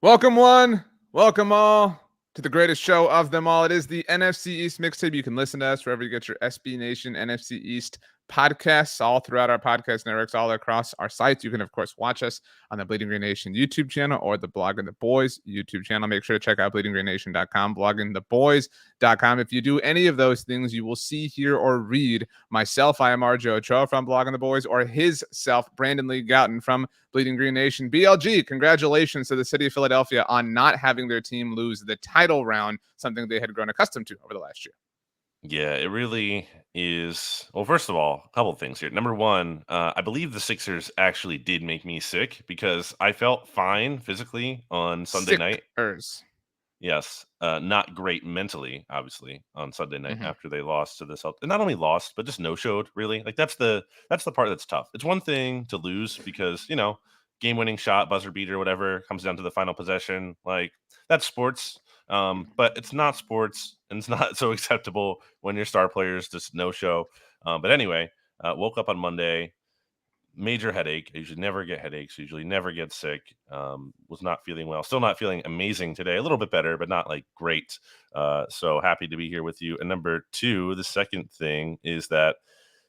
Welcome one, welcome all to the greatest show of them all. It is the NFC East Mixtape. You can listen to us wherever you get your SB Nation NFC East podcasts, all throughout our podcast networks, all across our sites. You can, of course, watch us on the Bleeding Green Nation YouTube channel or the Blogging the Boys YouTube channel. Make sure to check out bleedinggreennation.com, bloggingtheboys.com. If you do any of those things, you will see, hear, or read myself. I am RJ Ochoa from Blogging the Boys, or his self, Brandon Lee Gowton from Bleeding Green Nation. BLG, congratulations to the city of Philadelphia on not having their team lose the title round, something they had grown accustomed to over the last year. Yeah, it really is. Well, first of all, a couple of things here. Number one, I believe the Sixers actually did make me sick because I felt fine physically on Sunday night. Sickers. Yes, not great mentally, obviously, on Sunday night Mhm. after they lost to the Celtics. And not only lost, but just no showed. Really, like that's the part that's tough. It's one thing to lose because game winning shot, buzzer beater, whatever comes down to the final possession. Like that's sports. But it's not sports, and it's not so acceptable when your star players just no show. But anyway, woke up on Monday, major headache. I usually never get headaches. Usually never get sick. Was not feeling well. Still not feeling amazing today. A little bit better, but not like great. So happy to be here with you. And number two, the second thing is that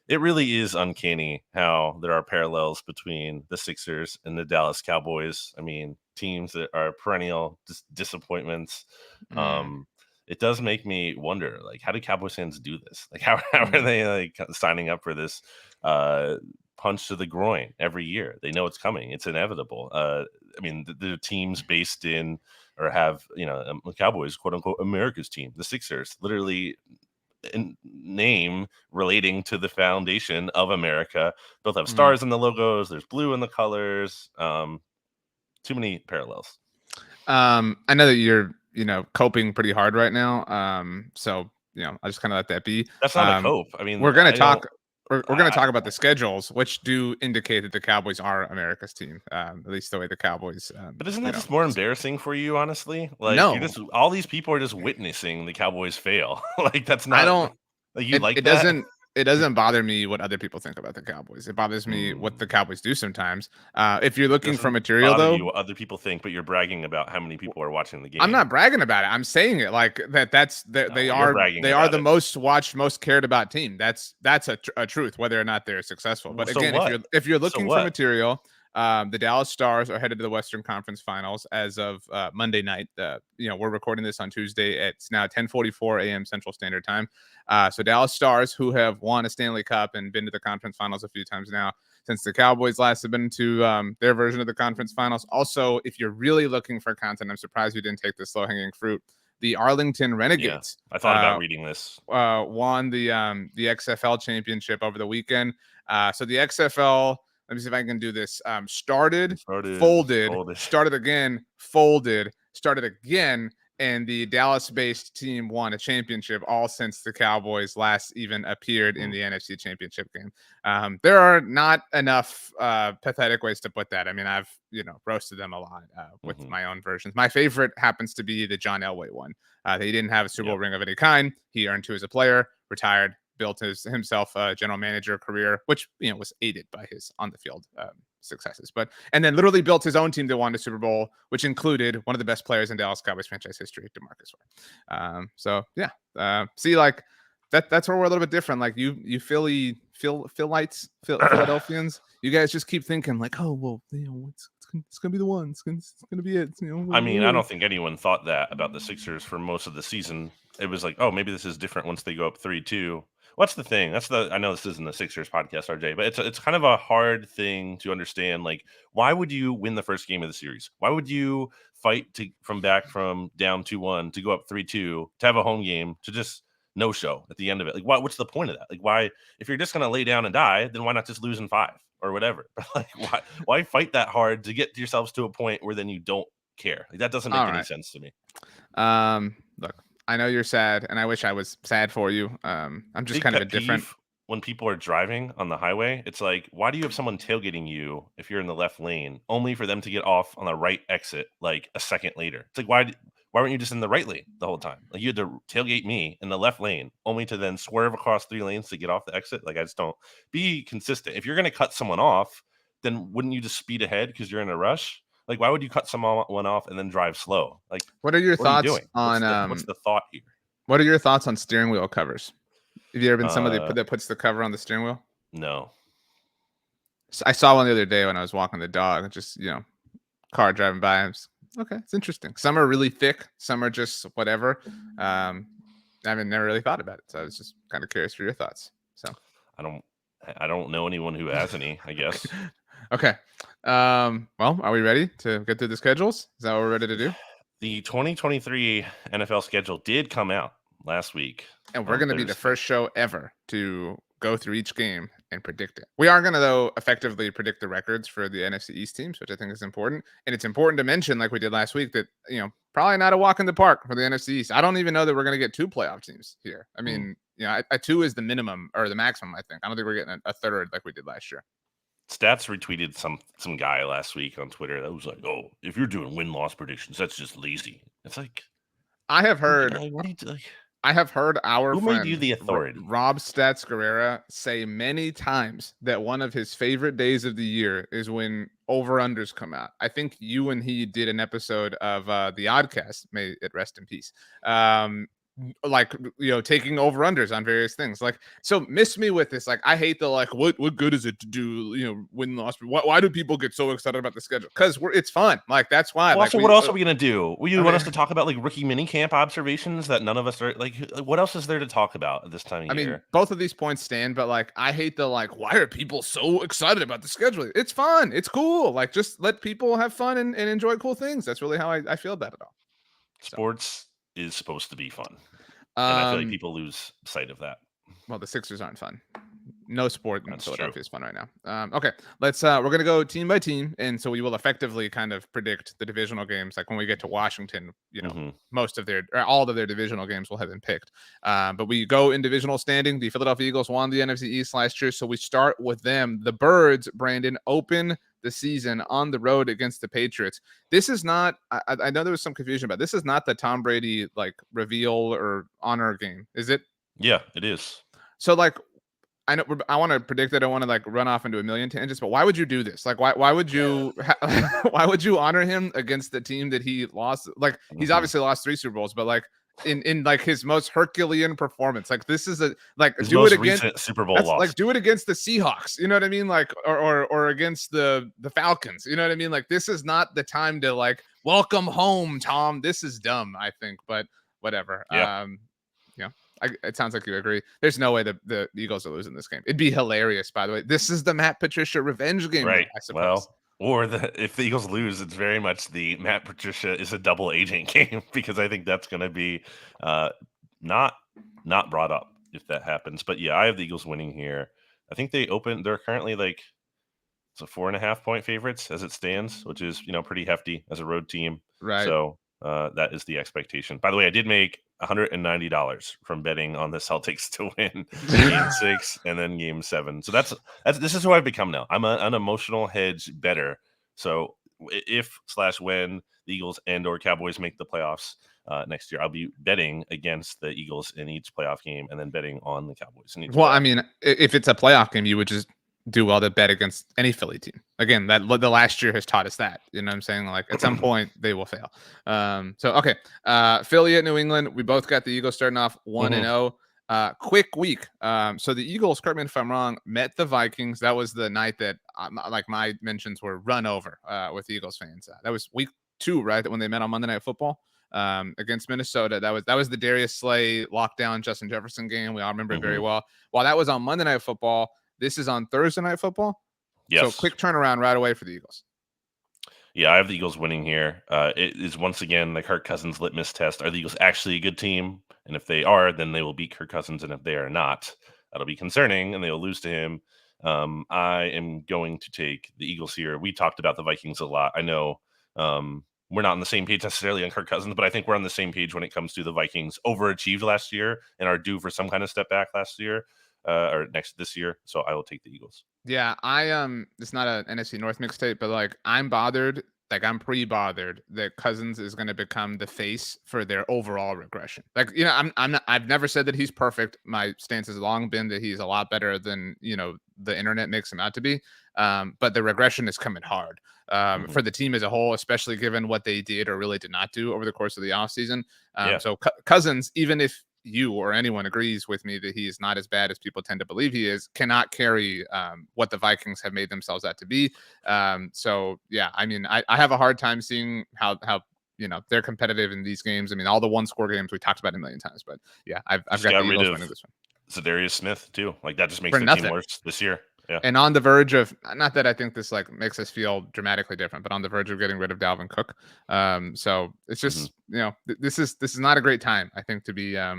it really is uncanny how there are parallels between the Sixers and the Dallas Cowboys. I mean, teams that are perennial disappointments. Mm, Um, it does make me wonder, like, how do Cowboys fans do this? Like, how are mm, they like signing up for this punch to the groin every year? They know it's coming; it's inevitable. I mean, the teams based in or have the Cowboys, quote unquote, America's team, the Sixers, literally name relating to the foundation of America. Both have mm. stars in the logos. There's blue in the colors. Too many parallels. I know that you're, coping pretty hard right now. So, I just kind of let that be. That's not a Um, cope. I mean, we're gonna I don't. talk. We're gonna talk about the schedules, which do indicate that the Cowboys are America's team. At least the way the Cowboys, But isn't that just more embarrassing for you, honestly? Like you're no, just all these people are just witnessing the Cowboys fail. Like that's I not don't. like you It like it that. doesn't it doesn't bother me what other people think about the Cowboys. It bothers me what the Mm. Cowboys do sometimes. If you're It looking for doesn't material, bother you though, what other people think, but you're bragging about how many people are watching the I'm game. not bragging about it. I'm saying it like that. That's that No, they you're are bragging they are about the it. most watched, most cared about team. That's a truth, whether or not they're successful. Well, But so again, what? if you're So looking for what? material, the Dallas Stars are headed to the Western Conference Finals as of Monday night. We're recording this on Tuesday. It's now 10:44 a.m. Central Standard Time. So Dallas Stars, who have won a Stanley Cup and been to the conference finals a few times now, since the Cowboys last have been to their version of the conference finals. Also, if you're really looking for content, I'm surprised you didn't take this low hanging fruit. The Arlington Yeah, Renegades I thought about reading this. won the XFL championship over the weekend. So the XFL, let me see if I can do this. Started, Started, folded, folded. started again, folded, started again, and the Dallas-based team won a championship all since the Cowboys last even appeared in Mm, the NFC Championship game. There are not enough pathetic ways to put that. I mean, I've roasted them a lot with mhm. my own versions. My favorite happens to be the John Elway one. He didn't have a Super Bowl Yep. ring of any kind. He earned two as a player, retired, built himself a general manager career, which was aided by his on the field successes. And then literally built his own team that won the Super Bowl, which included one of the best players in Dallas Cowboys franchise history, DeMarcus Ware. So yeah, see, like that's where we're a little bit different. Like you Philites, Philadelphians, you guys just keep thinking like, oh well, it's gonna be the one. It's gonna be it. I mean, I don't think anyone thought that about the Sixers for most of the season. It was like, oh, maybe this is different once they go up 3-2. What's the thing? I know this isn't the Sixers podcast, RJ, but it's kind of a hard thing to understand. Like, why would you win the first game of the series? Why would you fight from back from down 2-1 to go up 3-2 to have a home game to just no show at the end of it? Like, what's the point of that? Like, why, if you're just gonna lay down and die, then why not just lose in 5 or whatever? But like, why fight that hard to get yourselves to a point where then you don't care? Like, that doesn't make All any right. sense to me. Look, I know you're sad, and I wish I was sad for you. I'm just Big kind of a pet different. peeve when people are driving on the highway. It's like, why do you have someone tailgating you if you're in the left lane, only for them to get off on the right exit like a second later? It's like, why weren't you just in the right lane the whole time? Like, you had to tailgate me in the left lane, only to then swerve across 3 lanes to get off the exit. Like, I just don't be consistent. If you're going to cut someone off, then wouldn't you just speed ahead because you're in a rush? Like, why would you cut someone off and then drive slow? Like, What are your what are you thoughts doing? on What's the thought here? what are your thoughts on steering wheel covers? Have you ever been somebody Uh, that puts the cover on the steering wheel? no. I saw one the other day when I was walking the dog. Just car driving by. Okay, it's interesting. Some are really thick. Some are just whatever. I haven't never really thought about it, so I was just kind of curious for your thoughts. So I don't know anyone who has any, I guess. okay. Well, are we ready to get through the schedules? Is that what we're ready to do? The 2023 NFL schedule did come out last week And we're on going to be the Thursday. first show ever to go through each game and predict it. We are going to, though, effectively predict the records for the NFC East teams, which I think is important. And it's important to mention, like we did last week, that, probably not a walk in the park for the NFC East. I don't even know that we're going to get 2 playoff teams here. I mean, a 2 is the minimum or the maximum, I think. I don't think we're getting a third like we did last year. Stats retweeted some guy last week on Twitter that was like, "Oh, if you're doing win-loss predictions, that's just lazy." It's like, I have heard what do you like? I have heard our Who made you friend the authority? Rob Stats Guerrera say many times that one of his favorite days of the year is when over-unders come out. I think you and he did an episode of the Oddcast, may it rest in peace, like taking over-unders on various things. Like, so miss me with this. Like, I hate the like what good is it to do win-loss? Why do people get so excited about the schedule? Because it's fun. Like, that's why. Well, Like, also, what else are we gonna do? Will you I want mean, us to talk about like rookie minicamp observations that none of us are like? What else is there to talk about at this time of year? both of these points stand, but like, I hate the like, why are people so excited about the schedule? It's fun. It's cool. Like, just let people have fun and enjoy cool things. That's really how I feel about it all. So, Sports is supposed to be fun, and I feel like people lose sight of that. well, the Sixers aren't fun. No sport in That's Philadelphia true. is fun right now. Okay, let's we're gonna go team by team, and so we will effectively kind of predict the divisional games. Like when we get to Washington, Hmm. most of their or all of their divisional games will have been picked. But we go in divisional standing. The Philadelphia Eagles won the NFC East last year, so we start with them. The Birds, Brandon, open the season on the road against the Patriots. This is not. I know there was some confusion about this. Is not the Tom Brady like reveal or honor game, is it? Yeah, it is. So like I know I want to predict that I don't want to like run off into a million tangents, but why would you do this? Like, why would you why would you honor him against the team that he lost? Like, he's Hmm. obviously lost 3 Super Bowls, but like in like his most Herculean performance, like this is a like His do it most again. recent Super Bowl That's loss. like do it against the Seahawks. You know what I mean? Like or against the Falcons. You know what I mean? Like this is not the time to like welcome home, Tom. This is dumb, I think, but whatever. Yeah. It sounds like you agree. There's no way the Eagles are losing this game. It'd be hilarious, by the way. This is the Matt Patricia revenge game, Right. I suppose. Well, or if the Eagles lose, it's very much the Matt Patricia is a double agent game because I think that's going to be not brought up if that happens. But yeah, I have the Eagles winning here. I think they're currently like it's a 4.5 point favorites as it stands, which is pretty hefty as a road team. Right. So that is the expectation. By the way, I did make $190 from betting on the Celtics to win Game 6 and then Game 7. So this is who I've become now. I'm an emotional hedge better. So if/when the Eagles and/or Cowboys make the playoffs next year, I'll be betting against the Eagles in each playoff game and then betting on the Cowboys in each. Well, I playoff mean, if it's a playoff game, you would just do well to bet against any Philly team. Again, that the last year has taught us that. You know what I'm saying? Like at some point they will fail. So okay. Philly at New England. We both got the Eagles starting off 1-0. Quick week. So the Eagles, correct me if I'm wrong, met the Vikings. That was the night that like my mentions were run over with Eagles fans. That was week 2, right? That when they met on Monday Night Football against Minnesota. That was the Darius Slay lockdown Justin Jefferson game. We all remember it very well. While that was on Monday Night Football, this is on Thursday Night Football. Yes. So quick turnaround right away for the Eagles. Yeah, I have the Eagles winning here. It is once again the Kirk Cousins litmus test. Are the Eagles actually a good team? And if they are, then they will beat Kirk Cousins. And if they are not, that'll be concerning and they will lose to him. I am going to take the Eagles here. We talked about the Vikings a lot. I know we're not on the same page necessarily on Kirk Cousins, but I think we're on the same page when it comes to the Vikings overachieved last year and are due for some kind of step back last year or this year. So I will take the Eagles. Yeah, it's not an NFC North mixtape, but like I'm bothered like I'm pretty bothered that Cousins is going to become the face for their overall regression. Like, you know, I've never said that he's perfect. My stance has long been that he's a lot better than, you know, the internet makes him out to be. But the regression is coming hard Mhm. for the team as a whole, especially given what they did or really did not do over the course of the offseason. Yeah. So Cousins, even if you or anyone agrees with me that he is not as bad as people tend to believe he is, cannot carry what the Vikings have made themselves out to be. So yeah, I mean, I have a hard time seeing how you know they're competitive in these games. I mean, all the one score games we talked about a million times, but yeah, I've Just got the got rid Eagles of winning this one Zadarius Smith too. Like that just makes for their team nothing. worse this year. Yeah. And on the verge of, not that I think this like makes us feel dramatically different, but on the verge of getting rid of Dalvin Cook. So it's Mhm. just, you know, this is not a great time, I think, to be a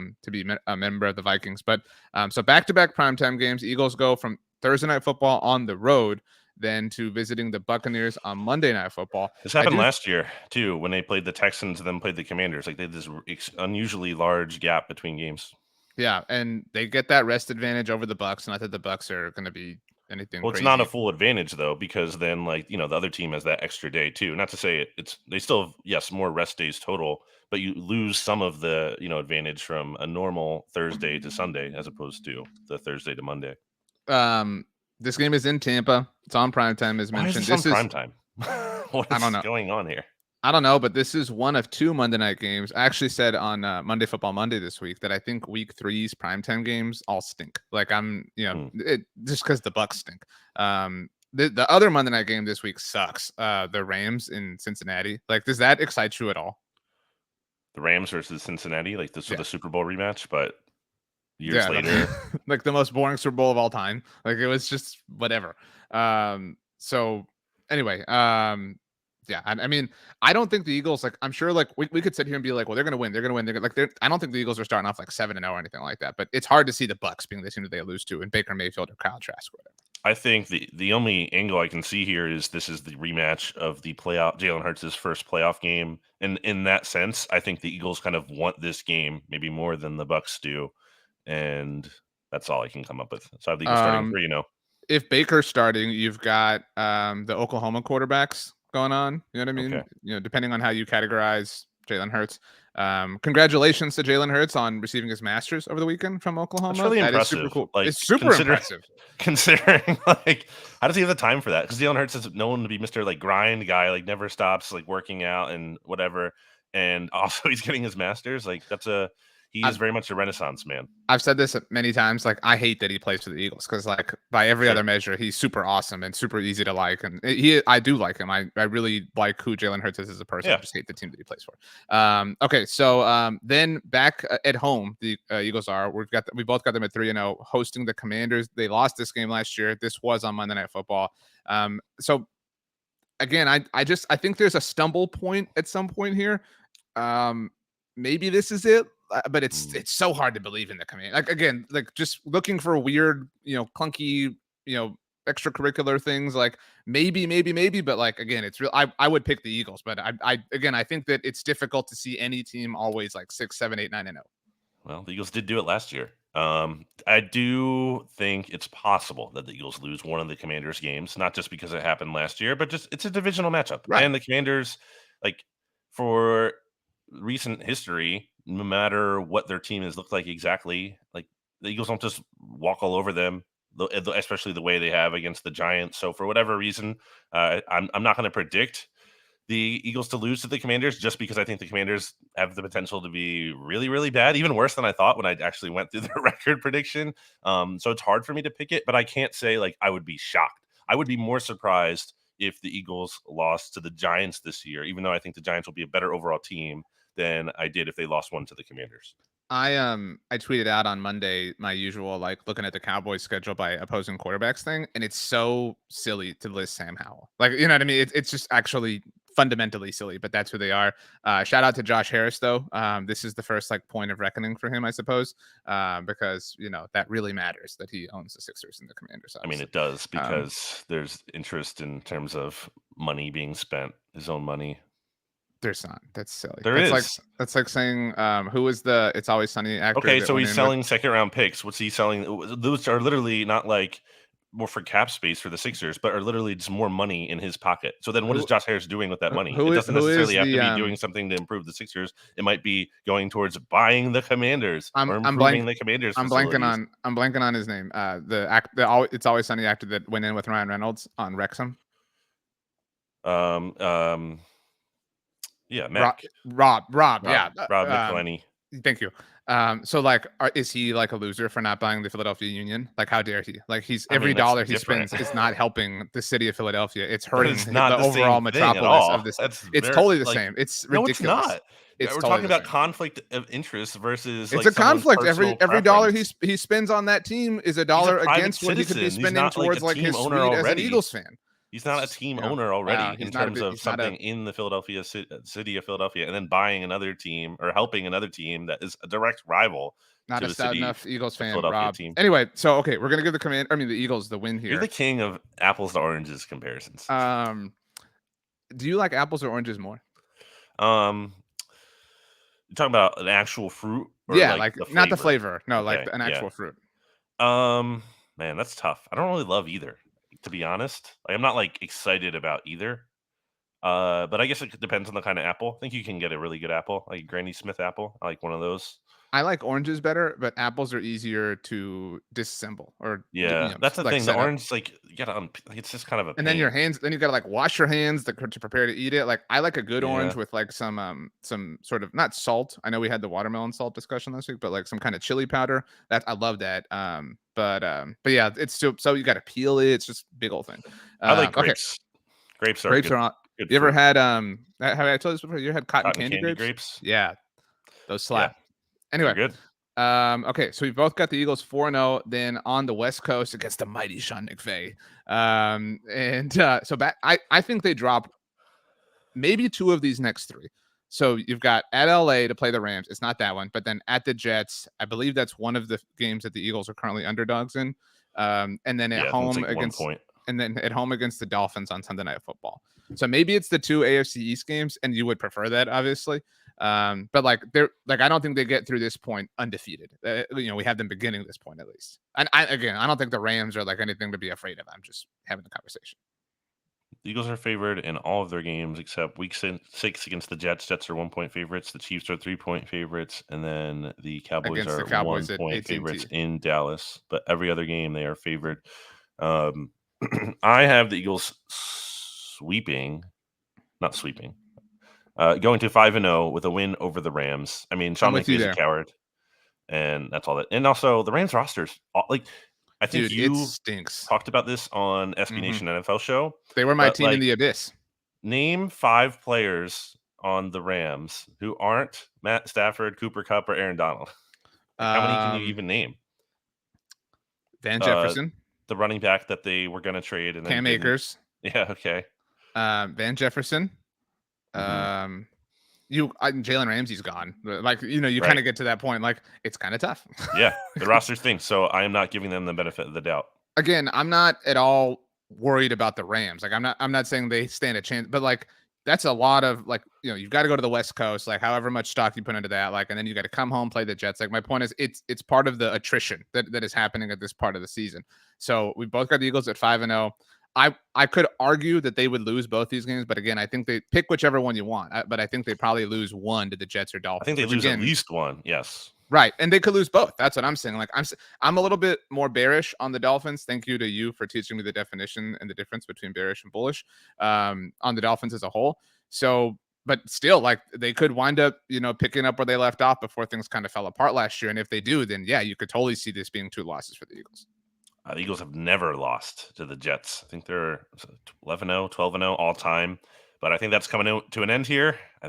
member of the Vikings. But so back to back primetime games, Eagles go from Thursday night football on the road then to visiting the Buccaneers on Monday night football. This I happened do, last year too when they played the Texans and then played the Commanders. Like they had this unusually large gap between games. yeah, and they get that rest advantage over the Bucks. Not that the Bucks are going to be anything Well, it's not a crazy. full advantage though, because then like the other team has that extra day too. Not to say it's they still have, yes, more rest days total, but you lose some of the advantage from a normal Thursday to Sunday as opposed to the Thursday to Monday. Um, this game is in Tampa. It's on primetime, as Why is mentioned. this on This is, prime time? What I don't is know. going on here? I don't know, but this is one of two Monday night games. I actually said on Monday Football Monday this week that I think Week Three's primetime games all stink. Like Hmm. just because the Bucks stink. The other Monday night game this week sucks. The Rams in Cincinnati. Like, does that excite you at all? The Rams versus Cincinnati, like this was Yeah, the Super Bowl rematch, but years yeah, later. like the most boring Super Bowl of all time. Like it was just whatever. So anyway, yeah, I mean, I don't think the Eagles, like, I'm sure, like, we could sit here and be like, well, they're gonna win, they're gonna win, I don't think the Eagles are starting off like 7-0 or anything like that. But it's hard to see the Bucks being the team that they lose to, and Baker Mayfield or Kyle Trask or whatever. I think the only angle I can see here is this is the rematch of the playoff Jalen Hurts' first playoff game. And in that sense, I think the Eagles kind of want this game maybe more than the Bucks do. And that's all I can come up with. So I have the Eagles starting Um, 3-0. if Baker's starting, you've got the Oklahoma quarterbacks going on. You know what I Okay. mean? You know, depending on how you categorize Jalen Hurts. Congratulations to Jalen Hurts on receiving his master's over the weekend from That's Oklahoma. really That is super impressive. cool. Like It's super consider impressive. considering like how does he have the time for that? Because Jalen Hurts is known to be Mr. like grind guy, like never stops like working out and whatever. And also he's getting his masters. Like he is I've very much a renaissance man. I've said this many times. Like, I hate that he plays for the Eagles because, like, by every Sure. other measure, he's super awesome and super easy to like. And I do like him. I really like who Jalen Hurts is as a person. I Yeah. just hate the team that he plays for. Okay, so then back at home, the Eagles are. We both got them at 3-0, hosting the Commanders. They lost this game last year. This was on Monday Night Football. So again, I think there's a stumble point at some point here. Um, maybe this is it, but it's Mm. it's so hard to believe in the command. Like, again, like, just looking for weird, clunky, extracurricular things. Like, maybe, but like, again, it's real. I would pick the Eagles, but I think that it's difficult to see any team always like 6, 7, 8, 9, and 0. Well, the Eagles did do it last year. I do think it's possible that the Eagles lose one of the Commanders games, not just because it happened last year, but just it's a divisional matchup. Right. And the Commanders, like for recent history, no matter what their team has looked like exactly, like the Eagles don't just walk all over them, especially the way they have against the Giants. So for whatever reason, I'm not going to predict the Eagles to lose to the Commanders just because I think the Commanders have the potential to be really, really bad, even worse than I thought when I actually went through the record prediction. So it's hard for me to pick it, but I can't say like I would be shocked. I would be more surprised if the Eagles lost to the Giants this year, even though I think the Giants will be a better overall team than I did if they lost one to the Commanders. I tweeted out on Monday my usual, like, looking at the Cowboys schedule by opposing quarterbacks thing, and it's so silly to list Sam Howell. Like, you know what I mean? It's just actually fundamentally silly, but that's who they are. Shout out to Josh Harris though. This is the first like point of reckoning for him, I suppose, because that really matters that he owns the Sixers and the Commanders, I mean, obviously. it does Um, because there's interest in terms of money being spent, his own money. there's not. That's silly. There That's like is. that's like saying who was the It's Always Sunny actor Okay, that so went he's in with. selling second round picks. What's he selling? Those are literally not like more for cap space for the Sixers, but are literally just more money in his pocket. So then what is Who Josh Harris doing with that money? who It i- doesn't who is necessarily have the to be doing something to improve the Sixers. It might be going towards buying the Commanders or I'm improving the Commanders facilities. I'm blanking on his name. It's Always Sunny actor that went in with Ryan Reynolds on Wrexham. Um, um, yeah, Rob, Mac, Rob, yeah. Rob McElhenney. Thank you. So like, is he like a loser for not buying the Philadelphia Union? Like, how dare he? Like, I every mean, that's dollar he different. spends is not helping the city of Philadelphia. It's But hurting it's the not the same overall thing at metropolis all. of this. That's It's very totally the like same. It's no, it's ridiculous. not. It's We're totally talking the about same. conflict of interest versus It's like a someone's conflict. personal Every dollar preference. he spends on that team is a He's a dollar private against what he could be citizen. He's spending not like a towards like team his owner suite as an already. Eagles fan. He's not a It's, team owner already in he's not terms of something in the Philadelphia city of Philadelphia, and then buying another team or helping another team that is a direct rival not to a the stout city, enough Eagles the fan, Philadelphia Rob. team. Anyway, so okay, we're gonna give the Eagles the win You're here. the king of apples to oranges comparisons. Do you like apples or oranges more? Um, you're talking about an actual fruit or Yeah, like like the not the flavor? flavor. No, like Okay, an yeah. actual fruit. Man, that's tough. I don't really love either, to be honest. Like, I'm not like excited about either. But I guess it depends on the kind of apple. I think you can get a really good apple, like Granny Smith apple. I like one of those. I like oranges better, but apples are easier to disassemble or Yeah, that's the like thing. The set up. orange, like you gotta, like it's just kind of a And then your pain. hands, then you gotta like wash your hands to prepare to eat it. Like, I like a good orange Yeah, with like some sort of, not salt. I know we had the watermelon salt discussion last week, but like some kind of chili powder. That I love that. But yeah, it's still, so you gotta peel it. It's just big old thing. I like Okay, grapes. Grapes are grapes good. are on. Good You ever fruit. had have I told you this before? You had cotton Cotton candy candy grapes? grapes. Yeah, those Yeah, slap. they're Anyway, good. okay, so we both got the Eagles 4-0. Then on the West Coast against the mighty Sean McVay. So back, I think they drop maybe two of these next three. So you've got at LA to play the Rams. It's not that one, but then at the Jets. I believe that's one of the games that the Eagles are currently underdogs in. And then at Yeah, I think it's home like 1 against point. and then at home against the Dolphins on Sunday Night Football. So maybe it's the two AFC East games, and you would prefer that, obviously. But like, they're like, I don't think they get through this point undefeated. We have them beginning this point at least. And I don't think the Rams are like anything to be afraid of. I'm just having the conversation. The Eagles are favored in all of their games except week 6 against the Jets. Jets are 1 point favorites. The Chiefs are 3 point favorites, and then the Cowboys Against the are Cowboys 1 at point favorites AT&T. in Dallas. But every other game they are favored. Um, I have the Eagles going to 5-0 with a win over the Rams. I mean, I'm Sean with you McVay's a there, coward, and that's all that. And also, the Rams rosters, like I think dude. It you stinks. talked about this on SB hmm Nation NFL show, They were my but team in like the abyss. name 5 players on the Rams who aren't Matt Stafford, Cooper Kupp, or Aaron Donald. Like, how many can you Um, even name? Van Uh, Jefferson, the running back that they were going to trade and then Cam didn't. Akers, Yeah, okay. Van Jefferson. Mhm. Um, Jalen Ramsey's gone. Like, you kind Right. of get to that point. Like, it's kind of tough. Yeah, the roster stinks, so I am not giving them the benefit of the doubt. Again, I'm not at all worried about the Rams. Like, I'm not saying they stand a chance, but like, that's a lot of like, you've got to go to the West Coast, like however much stock you put into that, like, and then you got to come home, play the Jets. Like, my point is, it's part of the attrition that is happening at this part of the season. So we both got the Eagles at 5-0. I could argue that they would lose both these games, but again, I think they pick whichever one you want. But I think they probably lose one to the Jets or I think Dolphins, they which lose at again, least one. Yes. right, and they could lose both. That's what I'm saying. Like, I'm a little bit more bearish on the Dolphins. Thank you to you for teaching me the definition and the difference between bearish and bullish on the Dolphins as a whole. So, but still, like, they could wind up, picking up where they left off before things kind of fell apart last year. And if they do, then yeah, you could totally see this being 2 losses for the Eagles. The Eagles have never lost to the Jets. I think they're 11-0, 12-0 all time. But I think that's coming to an end here. I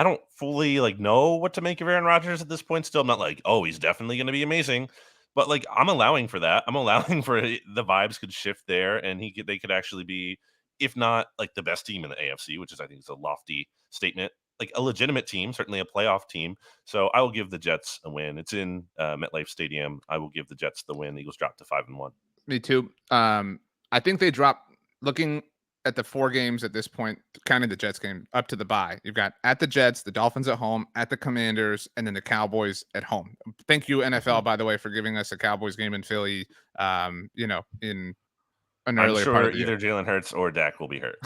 don't fully know what to make of Aaron Rodgers at this point. Still, I'm not like, oh, he's definitely going to be amazing. But like, I'm allowing for that. I'm allowing for the vibes could shift there, and they could actually be, if not like the best team in the AFC, which is I think is a lofty statement, like a legitimate team, certainly a playoff team. So I will give the Jets a win. It's in MetLife Stadium. I will give the Jets the win. The Eagles drop to 5-1. Me too. I think they drop. Looking at the 4 games at this point, counting the Jets game up to the bye. You've got at the Jets, the Dolphins at home, at the Commanders, and then the Cowboys at home. Thank you, NFL, by the way, for giving us a Cowboys game in Philly, in an I'm earlier part sure of the year. either Jalen Hurts or Dak will be hurt.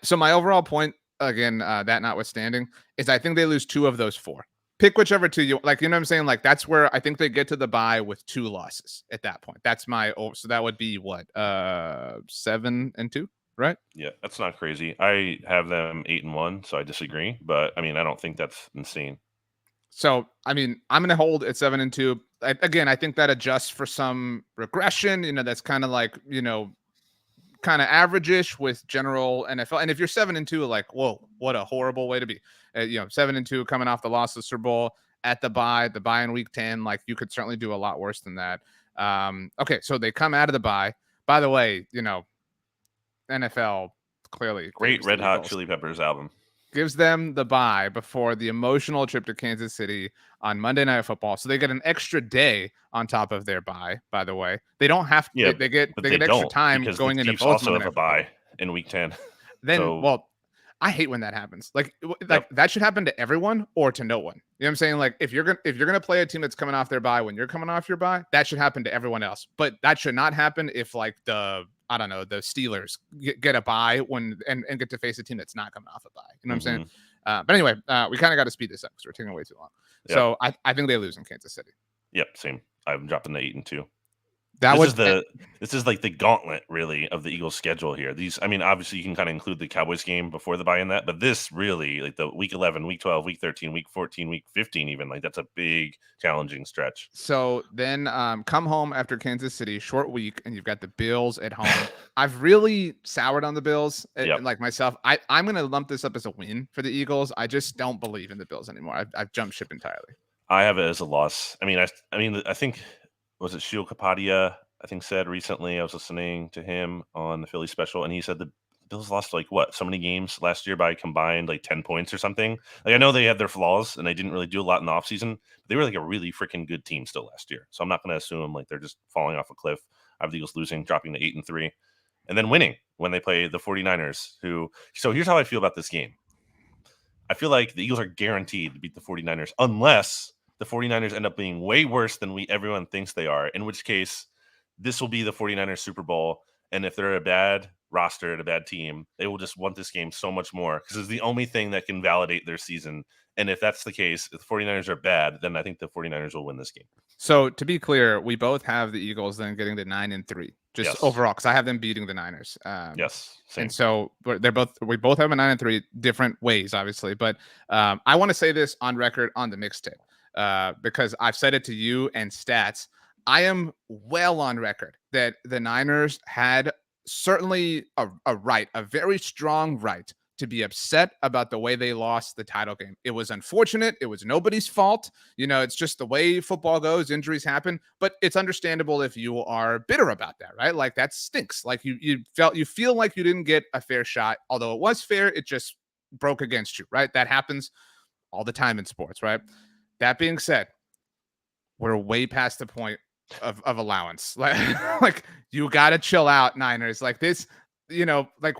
So my overall point, again, that notwithstanding, is I think they lose 2 of those 4. Pick whichever 2 you like. You know what I'm saying? Like that's where I think they get to the bye with 2 losses at that point. That's my so that would be what 7-2, right? Yeah, that's not crazy. I have them 8-1, so I disagree. But I mean, I don't think that's insane. So I mean, I'm gonna hold at 7-2. Again, I think that adjusts for some regression. That's kind of like kind of average-ish with general NFL. And if you're 7-2, like, whoa, what a horrible way to be. 7-2 coming off the loss of the Super Bowl at the bye in week 10, like you could certainly do a lot worse than that. Okay, so they come out of the bye. By the way, NFL clearly Great Red Hot Chili Peppers album. Gives them the bye before the emotional trip to Kansas City on Monday Night Football. So they get an extra day on top of their bye, by the way. They don't have Yeah, they get but extra time because going the into Chiefs both also Monday have Night a bye Football. in week 10. Then, So, well, I hate when that happens. Like Yep. that should happen to everyone or to no one. You know what I'm saying? Like if you're gonna play a team that's coming off their bye when you're coming off your bye, that should happen to everyone else. But that should not happen if like the Steelers get a bye and get to face a team that's not coming off a bye. You know what I'm saying? But anyway, we kind of got to speed this up because we're taking way too long. Yep. So I think they lose in Kansas City. Yep, same. I'm dropping the 8-2. This is like the gauntlet really of the Eagles schedule here. I mean, obviously you can kind of include the Cowboys game before the bye in that, but this really like the week 11, week 12, week 13, week 14, week 15, even like that's a big challenging stretch. So then come home after Kansas City, short week, and you've got the Bills at home. I've really soured on the Bills, like myself. I'm going to lump this up as a win for the Eagles. I just don't believe in the Bills anymore. I've jumped ship entirely. I have it as a loss. I mean, I think was it Shio Kapadia, I think said recently, I was listening to him on the Philly special, and he said the Bills lost like what, so many games last year by combined like 10 points or something. Like I know they had their flaws and they didn't really do a lot in the offseason, but they were like a really freaking good team still last year. So I'm not going to assume like they're just falling off a cliff. I have the Eagles losing, dropping to 8-3, and then winning when they play the 49ers, so here's how I feel about this game. I feel like the Eagles are guaranteed to beat the 49ers unless the 49ers end up being way worse than everyone thinks they are, in which case this will be the 49ers Super Bowl. And if they're a bad roster and a bad team, they will just want this game so much more because it's the only thing that can validate their season. And if that's the case, if the 49ers are bad, then I think the 49ers will win this game. So to be clear, we both have the Eagles then getting to 9-3, just overall, because I have them beating the Niners. Yes. Same. And so we both have a 9-3, different ways, obviously. But I want to say this on record on the mixtape. Because I've said it to you and stats. I am well on record that the Niners had certainly a very strong right to be upset about the way they lost the title game. It was unfortunate. It was nobody's fault. It's just the way football goes. Injuries happen, but it's understandable if you are bitter about that, right? Like that stinks. Like you feel like you didn't get a fair shot. Although it was fair, it just broke against you, right? That happens all the time in sports, right? That being said, we're way past the point of allowance. Like you got to chill out, Niners. Like this, like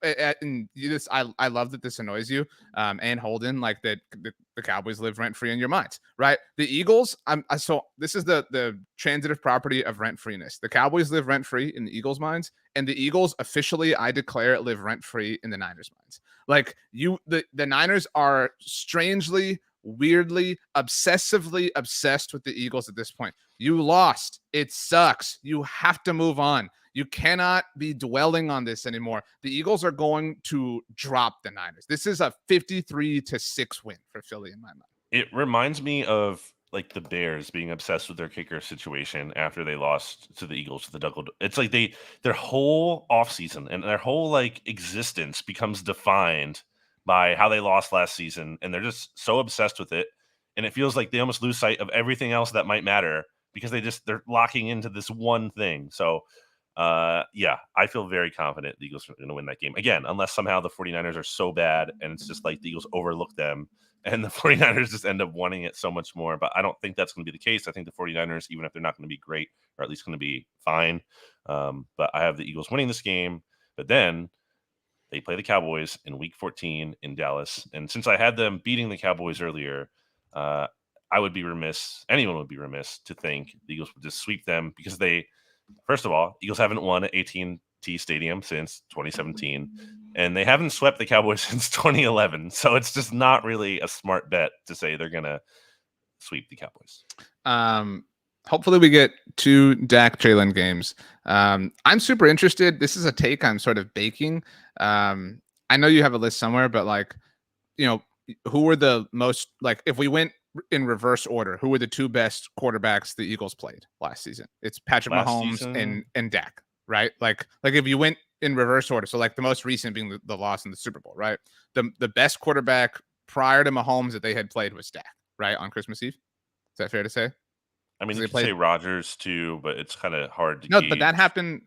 and I love that this annoys you, and Holden, like that the Cowboys live rent free in your minds, right? The Eagles, so this is the transitive property of rent freeness. The Cowboys live rent free in the Eagles' minds, and the Eagles officially, I declare, live rent free in the Niners' minds. Like the Niners are strangely, weirdly, obsessively obsessed with the Eagles at this point. You lost. It sucks. You have to move on. You cannot be dwelling on this anymore. The Eagles are going to drop the Niners. This is a 53-6 win for Philly in my mind. It reminds me of like the Bears being obsessed with their kicker situation after they lost to the Eagles to the double. It's like their whole offseason and their whole like existence becomes defined by how they lost last season, and they're just so obsessed with it, and it feels like they almost lose sight of everything else that might matter because they're locking into this one thing. So yeah, I feel very confident the Eagles are going to win that game again, unless somehow the 49ers are so bad and it's just like the Eagles overlook them and the 49ers just end up wanting it so much more. But I don't think that's going to be the case. I think the 49ers, even if they're not going to be great, are at least going to be fine. But I have the Eagles winning this game. But then they play the Cowboys in Week 14 in Dallas, and since I had them beating the Cowboys earlier, I would be remiss. Anyone would be remiss to think the Eagles would just sweep them because first of all, Eagles haven't won at AT&T Stadium since 2017, and they haven't swept the Cowboys since 2011. So it's just not really a smart bet to say they're gonna sweep the Cowboys. Hopefully we get 2 Dak Jalen games. I'm super interested. This is a take I'm sort of baking. I know you have a list somewhere, but like, who were the most, like, if we went in reverse order, who were the 2 best quarterbacks the Eagles played last season? It's Patrick Mahomes and Dak, right? Like if you went in reverse order, so like the most recent being the loss in the Super Bowl, right? The best quarterback prior to Mahomes that they had played was Dak, right, on Christmas Eve. Is that fair to say? I mean, you could say Rodgers too, but it's kind of hard to gauge. But that happened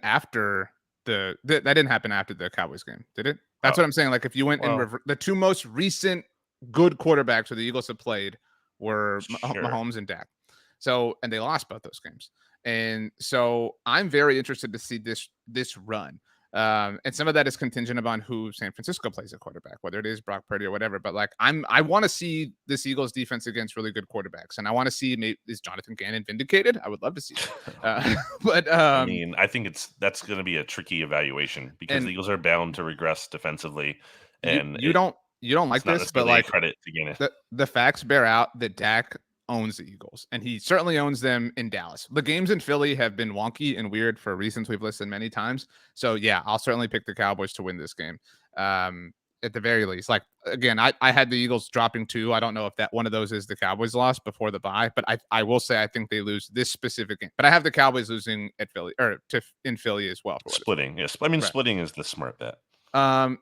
after that didn't happen after the Cowboys game, did it? That's what I'm saying. Like if you went in the 2 most recent good quarterbacks where the Eagles have played were Mahomes and Dak. So, and they lost both those games. And so I'm very interested to see this run. And some of that is contingent upon who San Francisco plays at quarterback, whether it is Brock Purdy or whatever. But like I want to see this Eagles defense against really good quarterbacks, and I want to see is Jonathan Gannon vindicated? I would love to see that. But I mean, I think that's going to be a tricky evaluation because the Eagles are bound to regress defensively, and you don't like this, but like credit to Gannon. The facts bear out that Dak owns the Eagles, and he certainly owns them in Dallas. The games in Philly have been wonky and weird for reasons we've listed many times. So yeah, I'll certainly pick the Cowboys to win this game. At the very least, like again, I had the Eagles dropping 2. I don't know if that one of those is the Cowboys loss before the bye, but I will say I think they lose this specific game. But I have the Cowboys losing at Philly in Philly as well. Splitting, yes. I mean, splitting is the smart bet.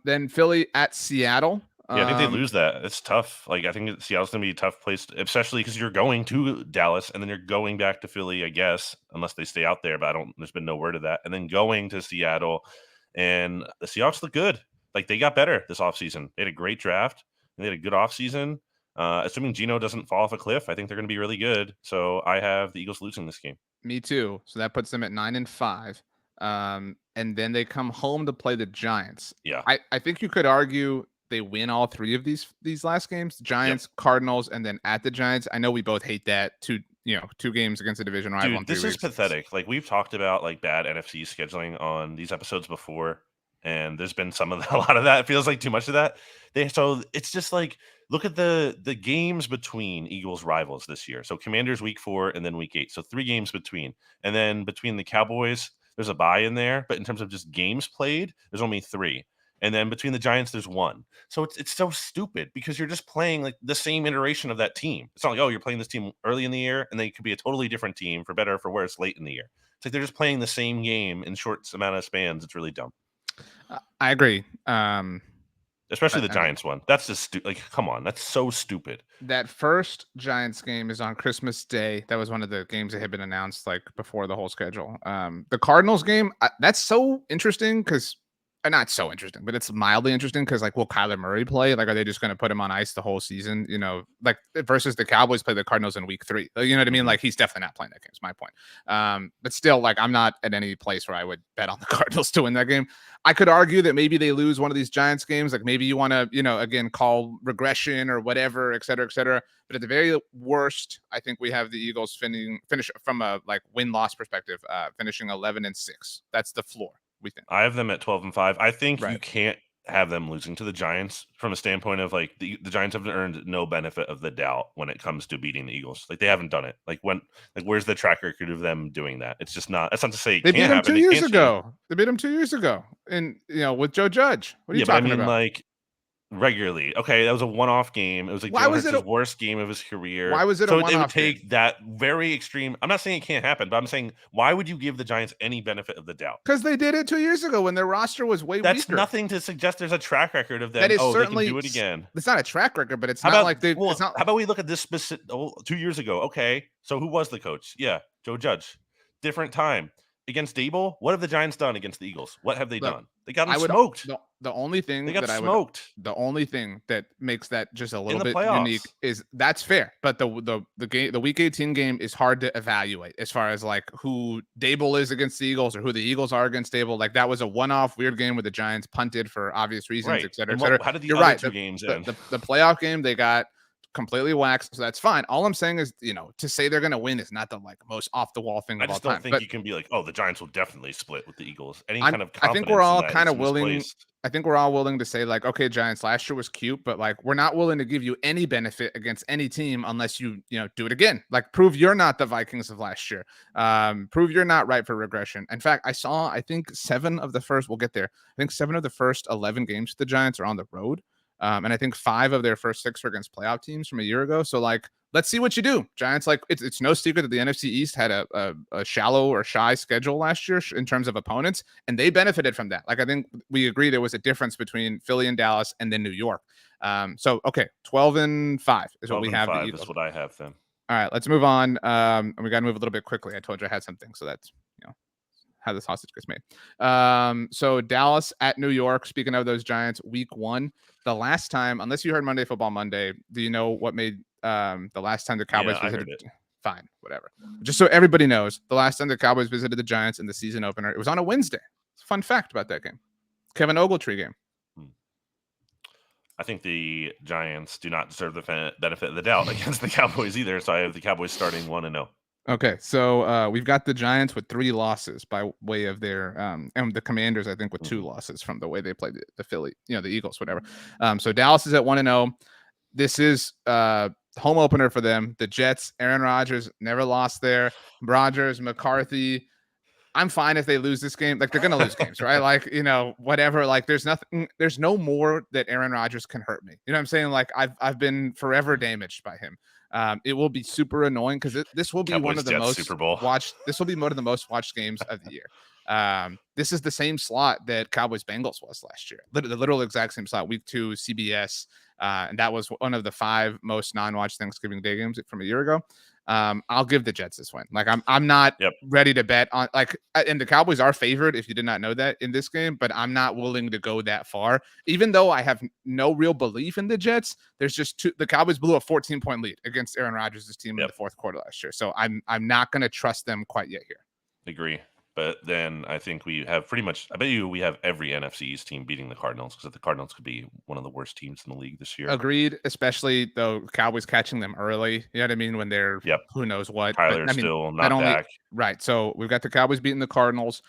Then Philly at Seattle. Yeah, I think they lose that. It's tough. Like, I think Seattle's going to be a tough place, especially because you're going to Dallas and then you're going back to Philly, I guess, unless they stay out there. But there's been no word of that. And then going to Seattle, and the Seahawks look good. Like, they got better this offseason. They had a great draft. And they had a good offseason. Assuming Geno doesn't fall off a cliff, I think they're going to be really good. So I have the Eagles losing this game. Me too. So that puts them at 9-5. And then they come home to play the Giants. Yeah. I think you could argue they win all 3 of these last games, Giants, Cardinals, and then at the Giants. I know we both hate that 2 games against a division rival. Dude, this is pathetic. Like, we've talked about like bad NFC scheduling on these episodes before, and there's been a lot of that. It feels like too much of that. So it's just like, look at the games between Eagles rivals this year. So Commanders week 4 and then week 8. So 3 games between, and then between the Cowboys, there's a bye in there. But in terms of just games played, there's only 3. And then between the Giants, there's 1. So it's so stupid because you're just playing like the same iteration of that team. It's not like, oh, you're playing this team early in the year and they could be a totally different team for better or for worse late in the year. It's like they're just playing the same game in short amount of spans. It's really dumb. I agree. Especially the Giants one. That's just like, come on, that's so stupid. That first Giants game is on Christmas Day. That was one of the games that had been announced like before the whole schedule. The Cardinals game, that's so interesting because not so interesting, but it's mildly interesting because like, will Kyler Murray play? Like, are they just going to put him on ice the whole season? Like versus the Cowboys play the Cardinals in week 3. You know what I mean? Like, he's definitely not playing that game. Is my point. But still, like, I'm not at any place where I would bet on the Cardinals to win that game. I could argue that maybe they lose one of these Giants games. Like, maybe you want to, again, call regression or whatever, et cetera, et cetera. But at the very worst, I think we have the Eagles finish from a like win-loss perspective, finishing 11-6. That's the floor. We think. I have them at 12-5. I think you can't have them losing to the Giants from a standpoint of like the Giants have earned no benefit of the doubt when it comes to beating the Eagles. Like, they haven't done it. Like, where's the track record of them doing that? It's just not. That's not to say they beat them 2 years ago. They beat them 2 years ago, and with Joe Judge. What are you talking about? Like, regularly. Okay, that was a one-off game. It was like Joe worst game of his career. Why was it a one-off game? It would take that very extreme. I'm not saying it can't happen, but I'm saying, why would you give the Giants any benefit of the doubt? Because they did it 2 years ago when their roster was way weaker. That's nothing to suggest there's a track record of them. That is certainly, they can do it again. It's not a track record, but it's not like they. Well, how about we look at this specific 2 years ago? Okay, so who was the coach? Yeah, Joe Judge. Different time. against Dable. What have the Giants done against the Eagles? What have they Look, done? They got them I would smoked. the only thing They got that I would smoked the only thing that makes that just a in little the bit playoffs. unique is that's fair, but the game the week 18 game is hard to evaluate as far as like who Dable is against the Eagles or who the Eagles are against Dable. Like that was a one-off weird game where the Giants punted for obvious reasons, Right. et cetera, et And cetera. how did the You're other right. two games The, end? the playoff game they got completely waxed, so that's fine. All I'm saying is, to say they're going to win is not the like most off the wall thing I of all just don't time. think But you can be like, oh, the Giants will definitely split with the Eagles. Any I'm kind of I think we're confidence in all that kind is of willing. misplaced. I think we're all willing to say like, okay, Giants last year was cute, but like we're not willing to give you any benefit against any team unless you do it again. Like prove you're not the Vikings of last year. Prove you're not right for regression. In fact, I think 7 of the first. We'll get there. I think 7 of the first 11 games the Giants are on the road. And I think 5 of their first 6 were against playoff teams from a year ago. So like, let's see what you do, Giants. Like it's no secret that the NFC East had a shallow or shy schedule last year in terms of opponents, and they benefited from that. Like I think we agree there was a difference between Philly and Dallas, and then New York. So okay, 12-5 is what we have. 12-5 is what I have then. All right, let's move on. And we got to move a little bit quickly. I told you I had something, so that's how the sausage gets made. So Dallas at New York. Speaking of those Giants, week 1. The last time, unless you heard Monday Football Monday, do you know what made the last time the Cowboys visited? I heard it. Fine, whatever. Just so everybody knows, the last time the Cowboys visited the Giants in the season opener, it was on a Wednesday. It's a fun fact about that game. Kevin Ogletree game. I think the Giants do not deserve the benefit of the doubt against the Cowboys either. So I have the Cowboys starting 1-0. Okay, so we've got the Giants with 3 losses by way of their and the Commanders, I think, with 2 losses from the way they played the Philly, the Eagles, whatever. So Dallas is at 1-0. This is home opener for them. The Jets, Aaron Rodgers never lost there. Rodgers, McCarthy. I'm fine if they lose this game. Like they're gonna lose games, right? Like whatever. Like there's nothing. There's no more that Aaron Rodgers can hurt me. You know what I'm saying? Like I've been forever damaged by him. It will be super annoying because this will be Cowboys, one of the Jets, most Super Bowl. watched. This will be one of the most watched games of the year. This is the same slot that Cowboys Bengals was last year. The literal exact same slot. Week 2, CBS, and that was one of the 5 most non-watched Thanksgiving Day games from a year ago. I'll give the Jets this win. Like I'm not ready to bet on and the Cowboys are favored if you did not know that in this game, but I'm not willing to go that far. Even though I have no real belief in the Jets, there's just the Cowboys blew a 14-point lead against Aaron Rodgers' team in the fourth quarter last year. So I'm not going to trust them quite yet here. Agree. But then I think we have pretty much, I bet you we have every NFC East team beating the Cardinals because the Cardinals could be one of the worst teams in the league this year. Agreed, especially though Cowboys catching them early. You know what I mean? When they're who knows what. Tyler's still not back. Right. So we've got the Cowboys beating the Cardinals.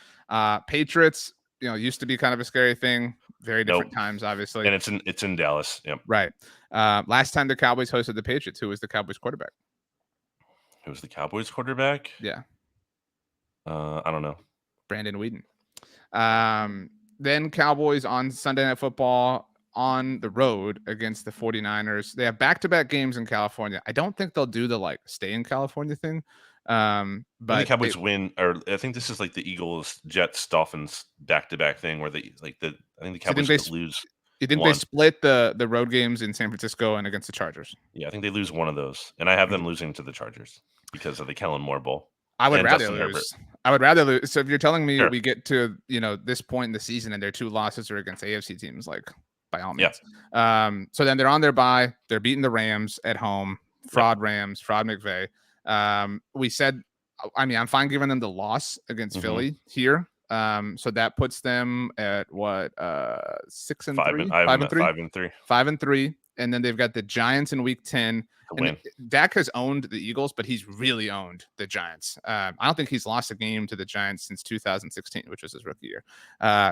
Patriots, used to be kind of a scary thing. Very different times, obviously. And it's in Dallas. Yep. Right. Last time the Cowboys hosted the Patriots, who was the Cowboys quarterback? Who was the Cowboys quarterback? Yeah. I don't know. Brandon Weeden. Then Cowboys on Sunday Night Football on the road against the 49ers. They have back-to-back games in California. I don't think they'll do the stay in California thing. But the Cowboys win, or I think this is like the Eagles, Jets, Dolphins back-to-back thing where I think the Cowboys lose. You think they split the road games in San Francisco and against the Chargers? Yeah, I think they lose one of those, and I have them losing to the Chargers because of the Kellen Moore Bowl. I would rather lose. I would rather lose. So if you're telling me we get to this point in the season and their 2 losses are against AFC teams, like by all means. So then they're on their bye. They're beating the Rams at home. Fraud Rams. Fraud McVay. We said, I'm fine giving them the loss against Philly here. So that puts them at what 6-3, 5-3, 5-3, and then they've got the Giants in Week 10. And Dak has owned the Eagles, but he's really owned the Giants. I don't think he's lost a game to the Giants since 2016, which was his rookie year.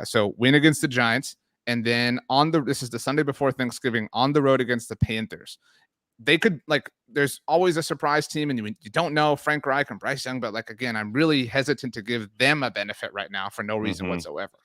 So win against the Giants, and then this is the Sunday before Thanksgiving on the road against the Panthers. They could there's always a surprise team, and you don't know Frank Reich and Bryce Young, but again, I'm really hesitant to give them a benefit right now for no reason whatsoever.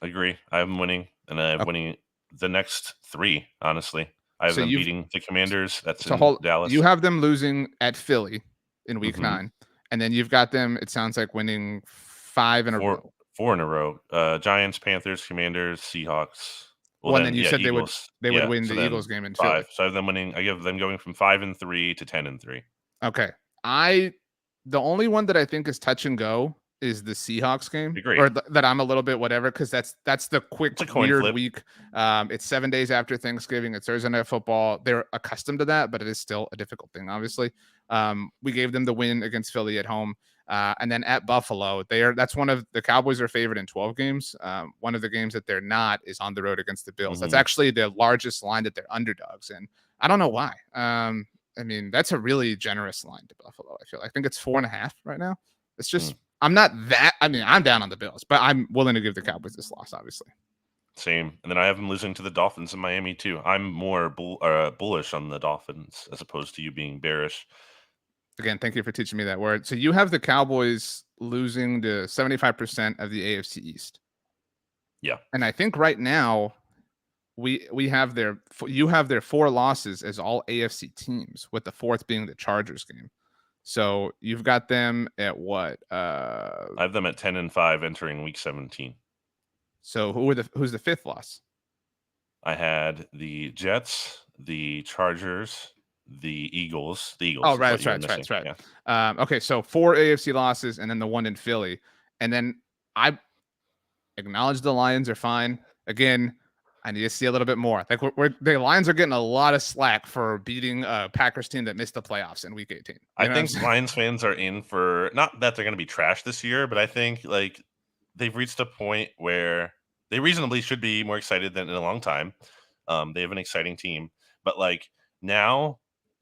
I agree. I'm winning, and I'm winning the next 3. Honestly, I have them beating the Commanders. That's in Dallas. You have them losing at Philly in Week 9, and then you've got them. It sounds like winning 5 in a row. 4 in a row. Giants, Panthers, Commanders, Seahawks. Well, then you said Eagles. they would win the Eagles game in 5. Philly. So I have them winning. I give them going from 5-3 to 10-3. Okay. The only one that I think is touch and go is the Seahawks game, Agree. or that I'm a little bit whatever, because that's the quick It's a coin weird flip. week. It's 7 days after Thanksgiving. It's Thursday Night Football. They're accustomed to that, but it is still a difficult thing. Obviously, we gave them the win against Philly at home, and then at Buffalo, that's one of the Cowboys are favored in 12 games. One of the games that they're not is on the road against the Bills. That's actually the largest line that they're underdogs in. I don't know why. I mean, that's a really generous line to Buffalo. I think it's 4.5 right now. It's just I'm not that. I mean, I'm down on the Bills, but I'm willing to give the Cowboys this loss, obviously. Same. And then I have them losing to the Dolphins in Miami too. I'm more bullish on the Dolphins as opposed to you being bearish. Again, thank you for teaching me that word. So you have the Cowboys losing to 75% of the AFC East. Yeah. And I think right now we have you have their 4 losses as all AFC teams, with the 4th being the Chargers game. So you've got them at what? I have them at 10-5 entering week 17. So who's the 5th loss? I had the Jets, the Chargers, the Eagles. The Eagles. Oh, right, that's right. Yeah. Okay, so 4 AFC losses and then the one in Philly. And then I acknowledge the Lions are fine. Again, I need to see a little bit more. Like the Lions are getting a lot of slack for beating a Packers team that missed the playoffs in Week 18. I think Lions fans are in for, not that they're going to be trash this year, but I think like they've reached a point where they reasonably should be more excited than in a long time. They have an exciting team, but like now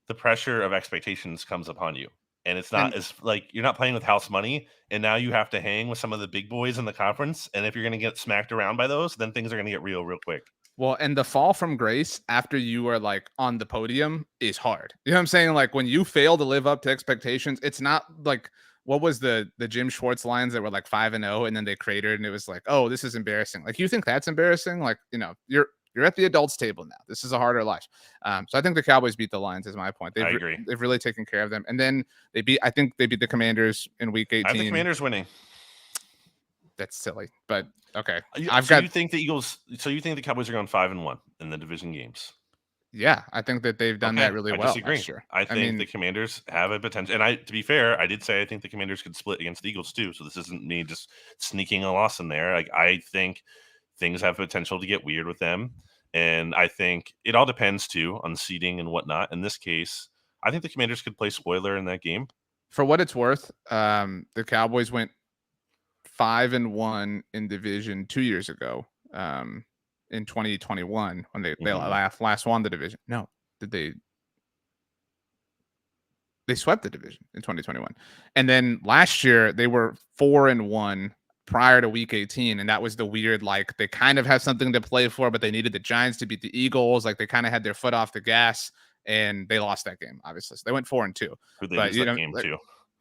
the pressure of expectations comes upon you. And it's not as like you're not playing with house money, and now you have to hang with some of the big boys in the conference. And if you're going to get smacked around by those, then things are going to get real quick. Well, and the fall from grace after you are like on the podium is hard. You know what I'm saying? Like when you fail to live up to expectations, it's not like what was the Jim Schwartz Lions that were like 5-0 and then they cratered and it was like, oh, this is embarrassing. Like you think that's embarrassing? Like, you're at the adults table now. This is a harder life. So I think the Cowboys beat the Lions is my point. I agree. They've really taken care of them. And then I think they beat the Commanders in week 18. I have the Commanders winning. That's silly, but okay. You think the Eagles? So you think the Cowboys are going 5-1 in the division games? Yeah, I think that they've done that really well. I disagree. I think the Commanders have a potential. And to be fair, I did say I think the Commanders could split against the Eagles too. So this isn't me just sneaking a loss in there. Like I think things have potential to get weird with them. And I think it all depends too on seeding and whatnot. In this case, I think the Commanders could play spoiler in that game. For what it's worth, the Cowboys went 5-1 in division 2 years ago, in 2021 when they last won the division. No, did they? They swept the division in 2021, and then last year they were 4-1 prior to week 18, and that was the weird, like they kind of have something to play for, but they needed the Giants to beat the Eagles. Like they kind of had their foot off the gas, and they lost that game. Obviously, so they went 4-2. Who they lose that game to?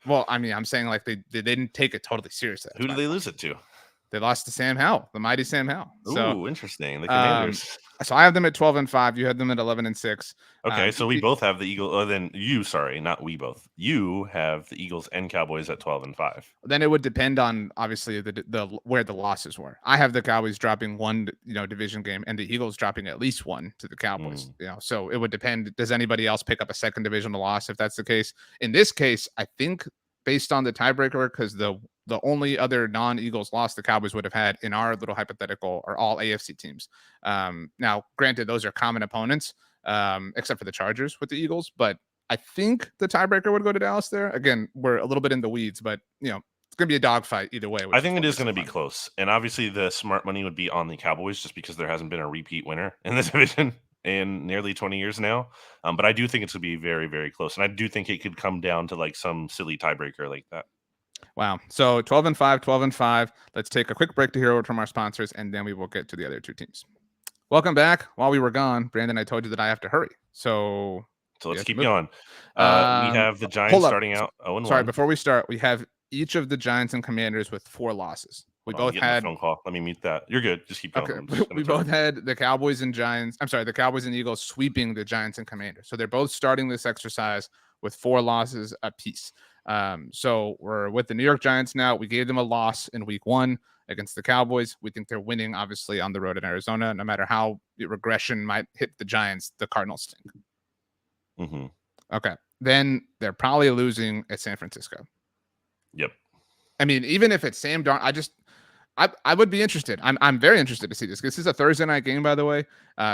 Well, I mean, I'm saying like they didn't take it totally seriously. Who did they lose it to? They lost to Sam Howell, the mighty Sam Howell. Ooh, interesting. The Commanders. So I have them at 12-5. You had them at 11-6. Okay, so we both have the Eagles. Oh, then you, sorry, not we both. You have the Eagles and Cowboys at 12-5. Then it would depend on obviously the where the losses were. I have the Cowboys dropping one, division game, and the Eagles dropping at least one to the Cowboys. So it would depend. Does anybody else pick up a second divisional loss if that's the case? In this case, I think based on the tiebreaker, because the only other non-Eagles loss the Cowboys would have had in our little hypothetical are all AFC teams. Now, granted, those are common opponents, except for the Chargers with the Eagles. But I think the tiebreaker would go to Dallas there. Again, we're a little bit in the weeds, but it's going to be a dogfight either way. I think it is going to be close. And obviously the smart money would be on the Cowboys just because there hasn't been a repeat winner in the division in nearly 20 years now. But I do think it's going to be very, very close. And I do think it could come down to like some silly tiebreaker like that. Wow. So 12-5, 12-5. Let's take a quick break to hear word from our sponsors, and then we will get to the other two teams. Welcome back. While we were gone, Brandon, I told you that I have to hurry. So let's keep going. We have the Giants starting out 0-1. Sorry, before we start, we have each of the Giants and Commanders with 4 losses. We both had a phone call. Let me mute that. You're good. Just keep going. Okay. We both had the Cowboys and Giants. I'm sorry, the Cowboys and Eagles sweeping the Giants and Commanders. So they're both starting this exercise with 4 losses apiece. So we're with the New York Giants now. We gave them a loss in week 1 against the Cowboys. We think they're winning, obviously, on the road in Arizona. No matter how the regression might hit the Giants, the Cardinals stink. Mm-hmm. Okay. Then they're probably losing at San Francisco. Yep. I mean, even if it's Sam Darnold, I would be interested. I'm very interested to see this. This is a Thursday night game, by the way.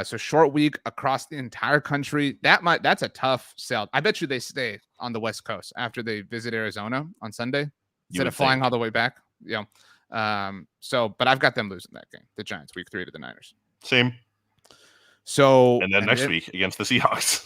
So short week across the entire country. That's a tough sell. I bet you they stay on the West Coast after they visit Arizona on Sunday instead of flying all the way back. You know, but I've got them losing that game. The Giants, week 3 to the Niners. Same. So and then next week against the Seahawks.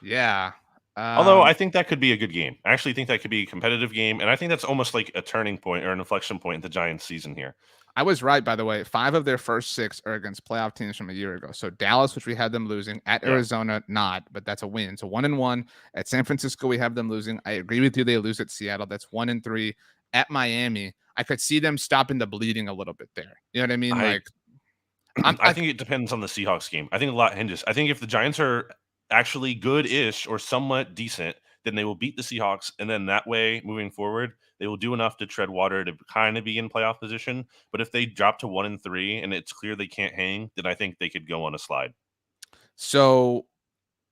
Yeah. Although I think that could be a good game. I actually think that could be a competitive game, and I think that's almost like a turning point or an inflection point in the Giants season here. I was right, by the way. 5 of their first 6 are against playoff teams from a year ago. So Dallas, which we had them losing, at Arizona, not, but that's a win. So 1-1 at San Francisco, we have them losing. I agree with you. They lose at Seattle. That's 1-3 at Miami. I could see them stopping the bleeding a little bit there. You know what I mean? I think it depends on the Seahawks game. I think a lot hinges. I think if the Giants are actually good-ish or somewhat decent, then they will beat the Seahawks, and then that way, moving forward, they will do enough to tread water to kind of be in playoff position. But if they drop to 1-3 and it's clear they can't hang, then I think they could go on a slide. So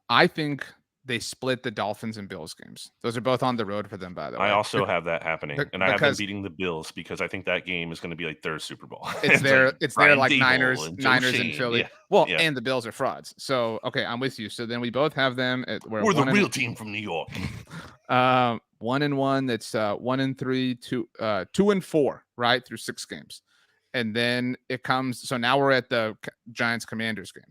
I think they split the Dolphins and Bills games. Those are both on the road for them, by the way. I also have that happening, and I have them beating the Bills because I think that game is going to be like their Super Bowl. It's their like Niners and Philly. Yeah. Well, and the Bills are frauds. So okay, I'm with you. So then we both have them at we're the real team from New York. 1-1. That's 1-3, 2-4, right, through 6 games, and then it comes. So now we're at the Giants Commanders game.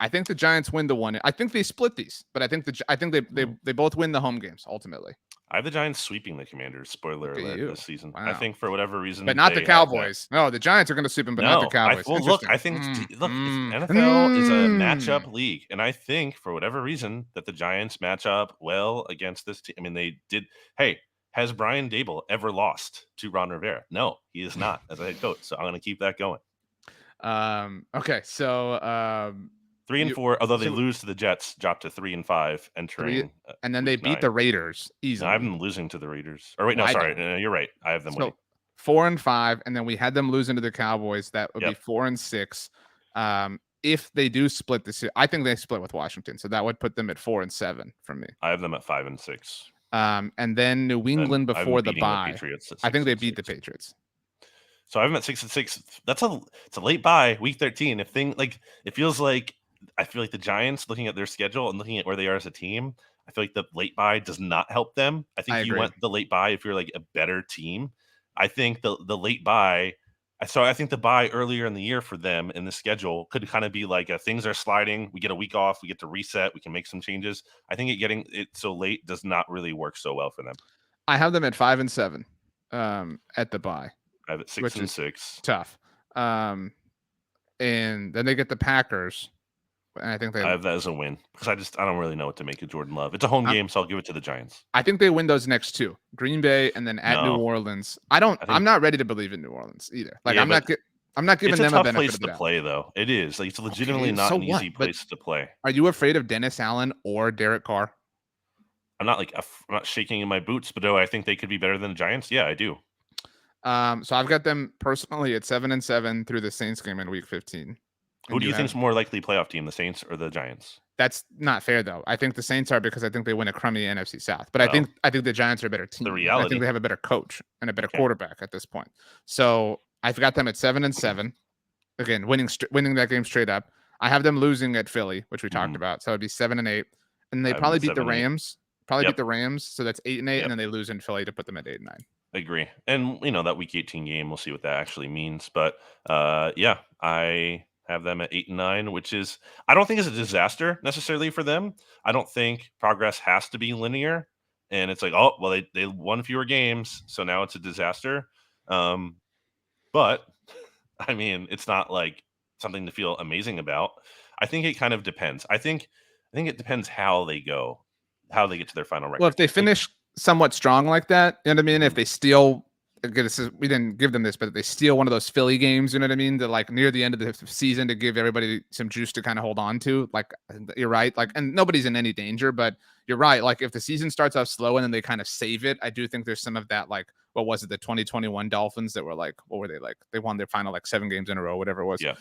I think the Giants win the one. I think they split these, but I think they both win the home games ultimately. I have the Giants sweeping the Commanders. Spoiler alert this season. Wow. I think for whatever reason, but not the Cowboys. No, the Giants are going to sweep them, but not the Cowboys. I think NFL is a matchup league, and I think for whatever reason that the Giants match up well against this team. I mean, they did. Hey, has Brian Daboll ever lost to Ron Rivera? No, he is not as a head coach. So I'm going to keep that going. Okay, so 3-4, although they lose to the Jets, drop to 3-5, entering. And then they beat the Raiders easily. No, I have them losing to the Raiders. Or wait, no, sorry, you're right. I have them winning. 4-5, and then we had them losing to the Cowboys. That would be 4-6. If they do split this, I think they split with Washington, so that would put them at 4-7 for me. I have them at 5-6. And then New England before the bye. I think they beat the Patriots. So I have them at 6-6. It's a late bye, week 13. It feels like. I feel like the Giants, looking at their schedule and looking at where they are as a team, I feel like the late bye does not help them. I think you want the late bye if you're like a better team. I think the late bye, I think the bye earlier in the year for them in the schedule could kind of be like things are sliding. We get a week off. We get to reset. We can make some changes. I think getting it so late does not really work so well for them. I have them at 5-7 at the bye. I have it 6-6. Tough. And then they get the Packers. And I think I have that as a win because I don't really know what to make of Jordan Love. It's a home game, so I'll give it to the Giants. I think they win those next 2, Green Bay and then at New Orleans. I'm not ready to believe in New Orleans either. Like I'm not giving them a benefit of the doubt. It's a tough place to play, though. It is. Like it's legitimately not an easy place to play. Are you afraid of Dennis Allen or Derek Carr? I'm not shaking in my boots, but do I think they could be better than the Giants? Yeah, I do. So I've got them personally at 7-7 through the Saints game in Week 15. Who do you think is more likely playoff team, the Saints or the Giants? That's not fair, though. I think the Saints are because I think they win a crummy NFC South. But I think the Giants are a better team. The reality. I think they have a better coach and a better quarterback at this point. So I've got them at 7-7. Again, winning that game straight up. I have them losing at Philly, which we talked about. So it'd be 7-8. And they probably beat the Rams. Beat the Rams. So that's 8-8. And then they lose in Philly to put them at 8-9. Agree. And, that Week 18 game, we'll see what that actually means. But, I have them at 8-9, which is I don't think is a disaster necessarily for them. I don't think progress has to be linear, and it's like, oh well, they won fewer games, so now it's a disaster. But I mean, it's not like something to feel amazing about. I think it kind of depends. I think it depends how they get to their final record. Well, if they finish somewhat strong like that, you know what I mean? If they steal. We didn't give them this, but they steal one of those Philly games, you know what I mean? To like near the end of the season to give everybody some juice to kind of hold on to. Like you're right. Like, and nobody's in any danger, but you're right. Like if the season starts off slow and then they kind of save it, I do think there's some of that. Like, what was it? The 2021 Dolphins that were like, what were they like? They won their final like 7 games in a row, whatever it was. Yeah.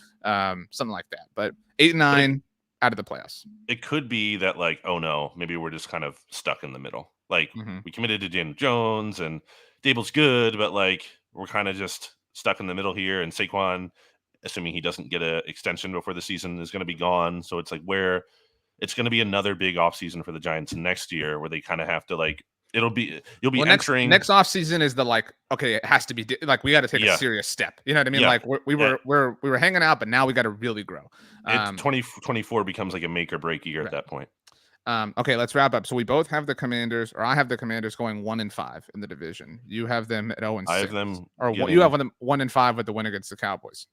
Something like that. But 8-9, out of the playoffs. It could be that, like, oh no, maybe we're just kind of stuck in the middle. Like, Mm-hmm. we committed to Daniel Jones and Dable's good, but like we're kind of just stuck in the middle here. And Saquon, assuming he doesn't get an extension before the season, is going to be gone. So it's like where it's going to be another big offseason for the Giants next year, where they kind of have to like you'll be entering next offseason is the like, okay, it has to be like we got to take a serious step. You know what I mean? Yeah. Like we were hanging out, but now we got to really grow. It's 2024 becomes like a make or break year at that point. Okay, let's wrap up. So we both have the Commanders, or I have the Commanders going 1-5 in the division. You have them at 0-6. I have them, or you have them 1-5 with the win against the Cowboys.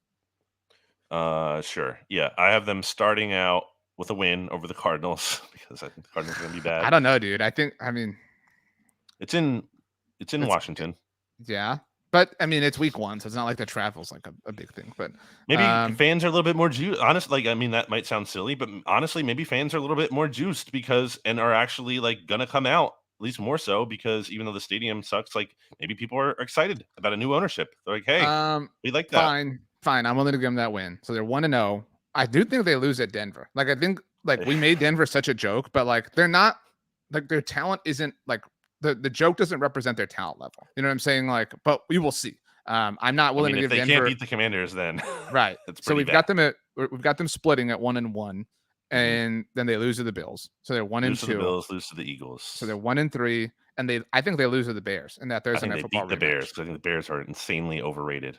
Sure. Yeah, I have them starting out with a win over the Cardinals because I think the Cardinals are going to be bad. I don't know, dude. It's in Washington. Yeah. But I mean, it's week 1, so it's not like the travel's like a big thing. But maybe fans are a little bit more juiced. Honestly, like, I mean, that might sound silly, but honestly, maybe fans are a little bit more juiced and are actually like gonna come out, at least more so, because even though the stadium sucks, like maybe people are excited about a new ownership. They're like, hey, we like that. Fine. I'm willing to give them that win. So they're 1-0. I do think they lose at Denver. Like I think like we made Denver such a joke, but like they're not like their talent isn't like. The joke doesn't represent their talent level. You know what I'm saying? Like, but we will see. I'm not willing to give Denver. If they can't beat the Commanders, then right. So we've got them splitting at 1-1, and then they lose to the Bills. So they're 1-2. Lose to the Bills, lose to the Eagles. So they're 1-3, and I think they lose to the Bears in that Thursday night football. Beat the Bears because I think the Bears are insanely overrated.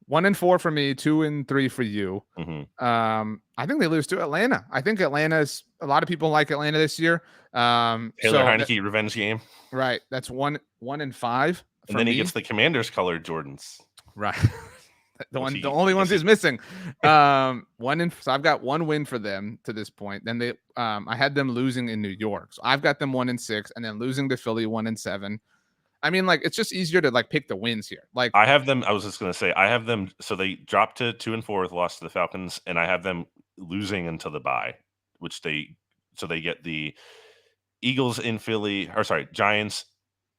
1-4 for me, 2-3 for you. Mm-hmm. I think they lose to Atlanta. I think Atlanta's a lot of people like Atlanta this year. Taylor Heineke revenge game. Right. That's 1-5. And then he gets the Commanders colored Jordans. Right. the only ones he's missing. So I've got one win for them to this point. Then I had them losing in New York. So I've got them 1-6 and then losing to Philly 1-7. I mean, like, it's just easier to like pick the wins here. Like I have them. I was just going to say, I have them. So they dropped to 2-4 with loss to the Falcons, and I have them losing until the bye, so they get the Eagles in Philly, or sorry, Giants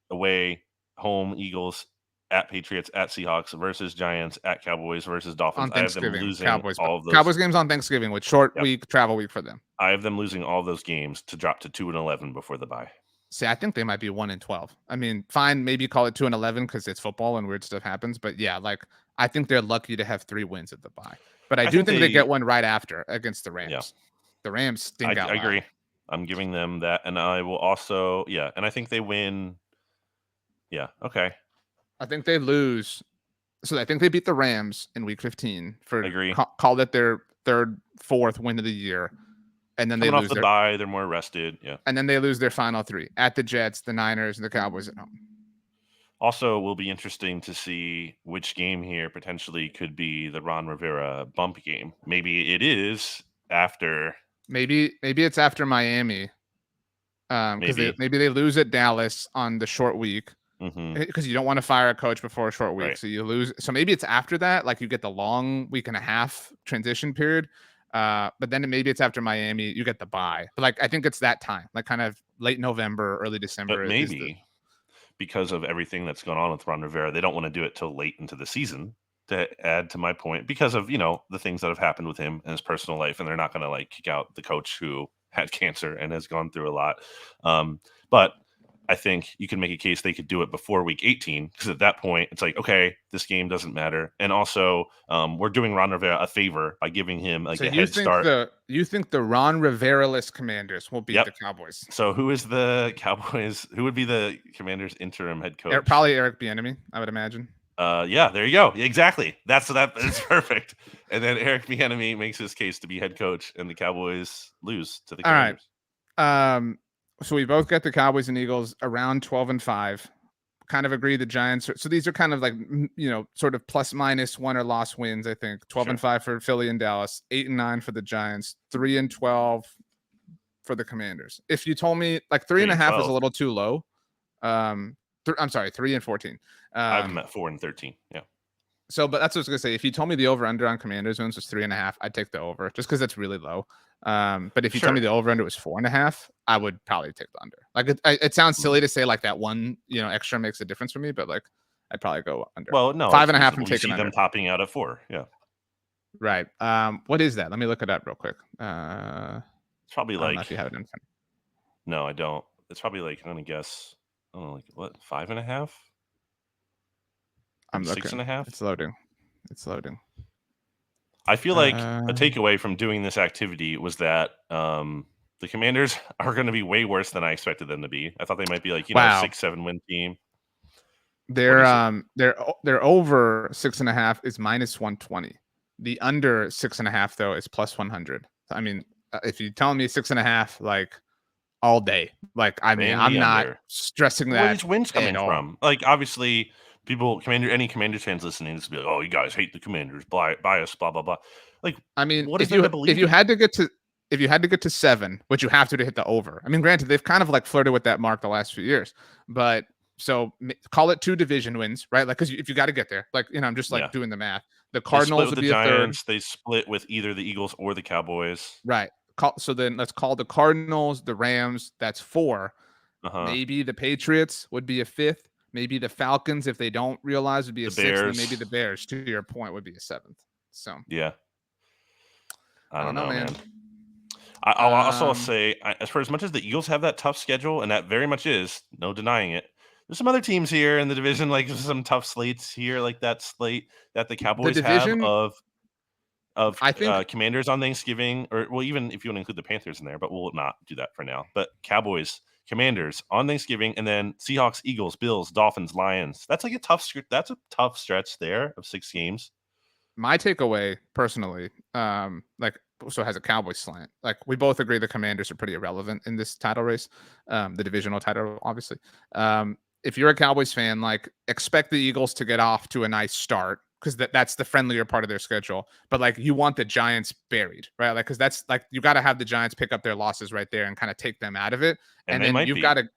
away, home Eagles at Patriots at Seahawks versus Giants at Cowboys versus Dolphins. On Thanksgiving, I have them losing Cowboys, all of those. Cowboys games on Thanksgiving with short week, travel week for them. I have them losing all those games to drop to 2-11 before the bye. See, I think they might be 1-12. I mean, fine, maybe call it 2-11 because it's football and weird stuff happens. But yeah, like I think they're lucky to have 3 wins at the bye. But I do think they get one right after against the Rams. Yeah. The Rams stink out. I agree. I'm giving them that, and I will also and I think they win. Yeah, okay. I think they lose. So I think they beat the Rams in week 15 for call it their 3rd, 4th win of the year. And then Coming they lose off the bye, they're more rested. Yeah. And then they lose their final 3 at the Jets, the Niners, and the Cowboys at home. Also, will be interesting to see which game here potentially could be the Ron Rivera bump game. Maybe it is after. Maybe it's after Miami. Because maybe they lose at Dallas on the short week. Because you don't want to fire a coach before a short week. Right. So you lose. So maybe it's after that. Like you get the long week and a half transition period. But then maybe it's after Miami, you get the bye. But like I think it's that time, like kind of late November, early December. But maybe because of everything that's going on with Ron Rivera, they don't want to do it till late into the season. To add to my point, because of the things that have happened with him in his personal life, and they're not going to like kick out the coach who had cancer and has gone through a lot. But I think you can make a case they could do it before week 18, because at that point it's like, okay, this game doesn't matter. And also we're doing Ron Rivera a favor by giving him like a head start. You think the Ron Rivera-less Commanders will beat the Cowboys? So who is the Cowboys? Who would be the Commanders interim head coach? Probably Eric Bieniemy, I would imagine. Yeah, there you go. Exactly. That's perfect. And then Eric Bieniemy makes his case to be head coach, and the Cowboys lose to the Commanders. All right. So we both get the Cowboys and Eagles around 12-5. Kind of agree the Giants. So these are kind of like, sort of plus minus won or lost wins, I think. 12-5 for Philly and Dallas, 8-9 for the Giants, 3-12 for the Commanders. If you told me like 3.5 is a little too low. I'm sorry, 3-14. I've them at 4-13. Yeah. So, but that's what I was gonna say. If you told me the over under on Commanders wins was 3.5, I'd take the over just because that's really low. But if you told me the over under was 4.5, I would probably take the under. Like it sounds silly to say like that one, extra makes a difference for me, but like I'd probably go under. Well, no, 5.5. I'm taking them topping out at 4. Yeah. Right. What is that? Let me look it up real quick. It's probably I don't know like if you have it in front. no, I don't. It's probably like I'm gonna guess. I don't know, like what 5.5, I'm maybe six and looking. a half. It's loading. It's loading. I feel like a Uh, takeaway from doing this activity was that the Commanders are going to be way worse than I expected them to be. I thought they might be like a wow. 6-7 win team. What do They're you see? they're over 6.5 is -120. The under 6.5 though is +100. I mean, if you tell me 6.5, like all day, like I mean, Playing the I'm not under. stressing Where are that these wins at coming all. from? Like obviously, any Commanders fans listening is be like, "Oh, you guys hate the Commanders, bias, blah blah blah." Like, I mean, what is there to if believe you in? had to get to if you had to get to 7, which you have to hit the over. I mean, granted, they've kind of like flirted with that mark the last few years, but so call it 2 division wins, right? Like, because if you got to get there, like I'm just like Yeah, doing the math. The they split Cardinals with would the be a third, Giants. They split with either the Eagles or the Cowboys. right? So then let's call the Cardinals, the Rams. That's 4. Uh huh. Maybe the Patriots would be a 5th. Maybe the Falcons, if they don't realize, would be a The 6th, and then maybe Bears. the Bears, to your point, would be a 7th. So Yeah, I I don't don't know, know, man. man. I'll also Um, say, as much as the Eagles have that tough schedule, and that very much is no denying it. There's some other teams here in the division, like some tough slates here, like that slate that the the Cowboys have division, of I think Commanders on Thanksgiving, or well, even if you want to include the Panthers in there, but we'll not do that for now. But Cowboys, Commanders on Thanksgiving, and then Seahawks, Eagles, Bills, Dolphins, Lions. That's like a that's a tough stretch there of 6 games. my takeaway personally, like so has a Cowboys slant. Like we both agree the Commanders are pretty irrelevant in this title race, the divisional title, obviously. If you're a Cowboys fan, like expect the Eagles to get off to a nice start because that's the friendlier part of their schedule. But like you want the Giants buried, right? Like because that's like you got to have the Giants pick up their losses right there and kind of take them out of it, And and they then might you've got be. to.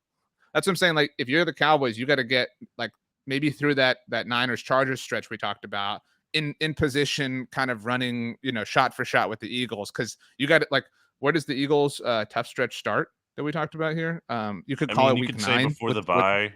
That's what I'm saying. Like if you're the Cowboys, you got to get like maybe through that Niners Chargers stretch we talked about in position, kind of running, shot for shot with the Eagles, because you got it. Like, where does the Eagles' tough stretch start that we talked about here? You could I call mean, it you week could say 9 before with the bye.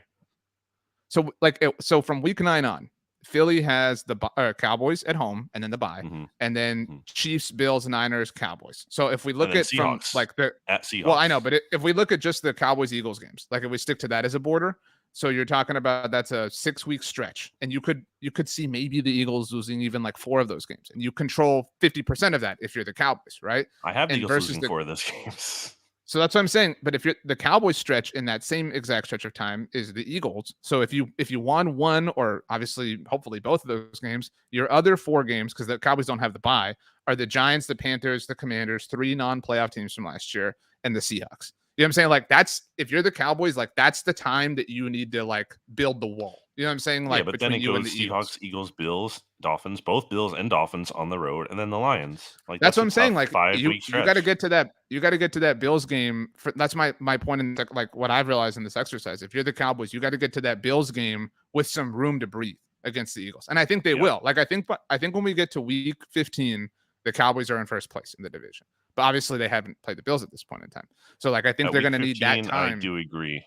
so from week 9 on, Philly has the Cowboys at home and then the bye, Hmm. and then Hmm. Chiefs, Bills, Niners, Cowboys. So if we And look then at from Seahawks like the at well, I know, Seahawks. but if we look at just the Cowboys Eagles games, like if we stick to that as a border, so you're talking about that's a 6-week stretch, and you could see maybe the Eagles losing even like 4 of those games, and you control 50% of that if you're the Cowboys, right? I have the And Eagles versus losing the 4 of those games. so that's what I'm saying. But if you're the Cowboys stretch in that same exact stretch of time is the Eagles. So if you won one or obviously hopefully both of those games, your other 4 games, because the Cowboys don't have the bye, are the Giants, the Panthers, the Commanders, 3 non-playoff teams from last year, and the Seahawks. You know what I'm saying? Like that's if you're the Cowboys, like that's the time that you need to like build the wall. You know what I'm saying? Yeah, Like but then between it you and goes the Eagles. Seahawks, Eagles, Bills, Dolphins, both Bills and Dolphins on the road, and then the Lions. Like That's that's what a I'm saying. tough Like 5 week you got to stretch. get to that. You got to get to that Bills game. That's my point in like what I've realized in this exercise. If you're the Cowboys, you got to get to that Bills game with some room to breathe against the Eagles, and I think they Yeah. will. Like I think when we get to week 15, the Cowboys are in first place in the division. But obviously they haven't played the Bills at this point in time. So like I think At they're week going to need that 15, I time. do agree.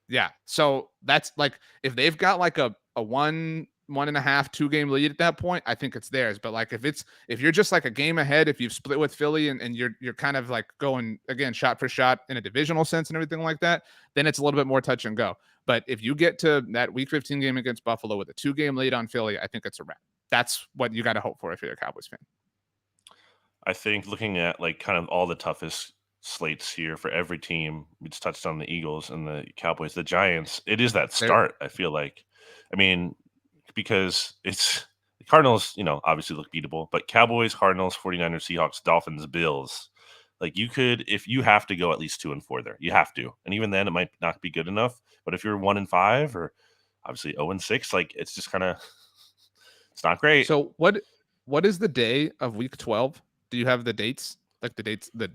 Yeah. So that's like if they've got like a 1.5, 2 game lead at that point, I think it's theirs. But like if you're just like a game ahead, if you've split with Philly and you're kind of like going again shot for shot in a divisional sense and everything like that, then it's a little bit more touch and go. But if you get to that week 15 game against Buffalo with a 2 game lead on Philly, I think it's a wrap. That's what you got to hope for if you're a Cowboys fan. I think looking at like kind of all the toughest slates here for every team, we just touched on the Eagles and the Cowboys, the Giants. It is that There, start, I feel like. I mean, because it's the Cardinals, obviously look beatable, but Cowboys, Cardinals, 49ers, Seahawks, Dolphins, Bills. Like you could, if you have to go at least 2-4 there, you have to. And even then, it might not be good enough. But if you're 1-5 or obviously 0-6, like it's just kind of, it's not great. so what is the day of week 12? Do you have the dates? Like the dates, the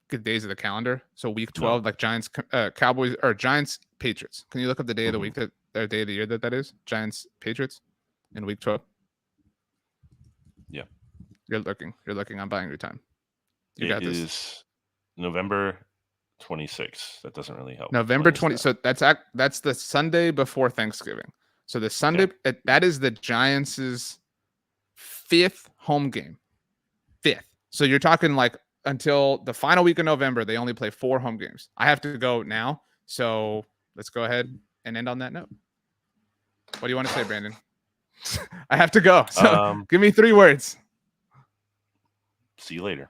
good days of the calendar. So week No. 12, like Giants, Cowboys, or Giants, Patriots. Can you look up the day of the Hmm. week the day of the year that is? Giants, Patriots in week 12. Yeah. You're looking. You're looking. I'm buying your time. You It got this. is November 26th. That doesn't really help. November When is 20. that? So that's the Sunday before Thanksgiving. So the Okay. Sunday that is the Giants' 5th home game. 5th. So you're talking like until the final week of November. They only play 4 home games. I have to go now, so let's go ahead and end on that note. What do you want to say, Brandon? I have to go. So give me 3 words. See you later.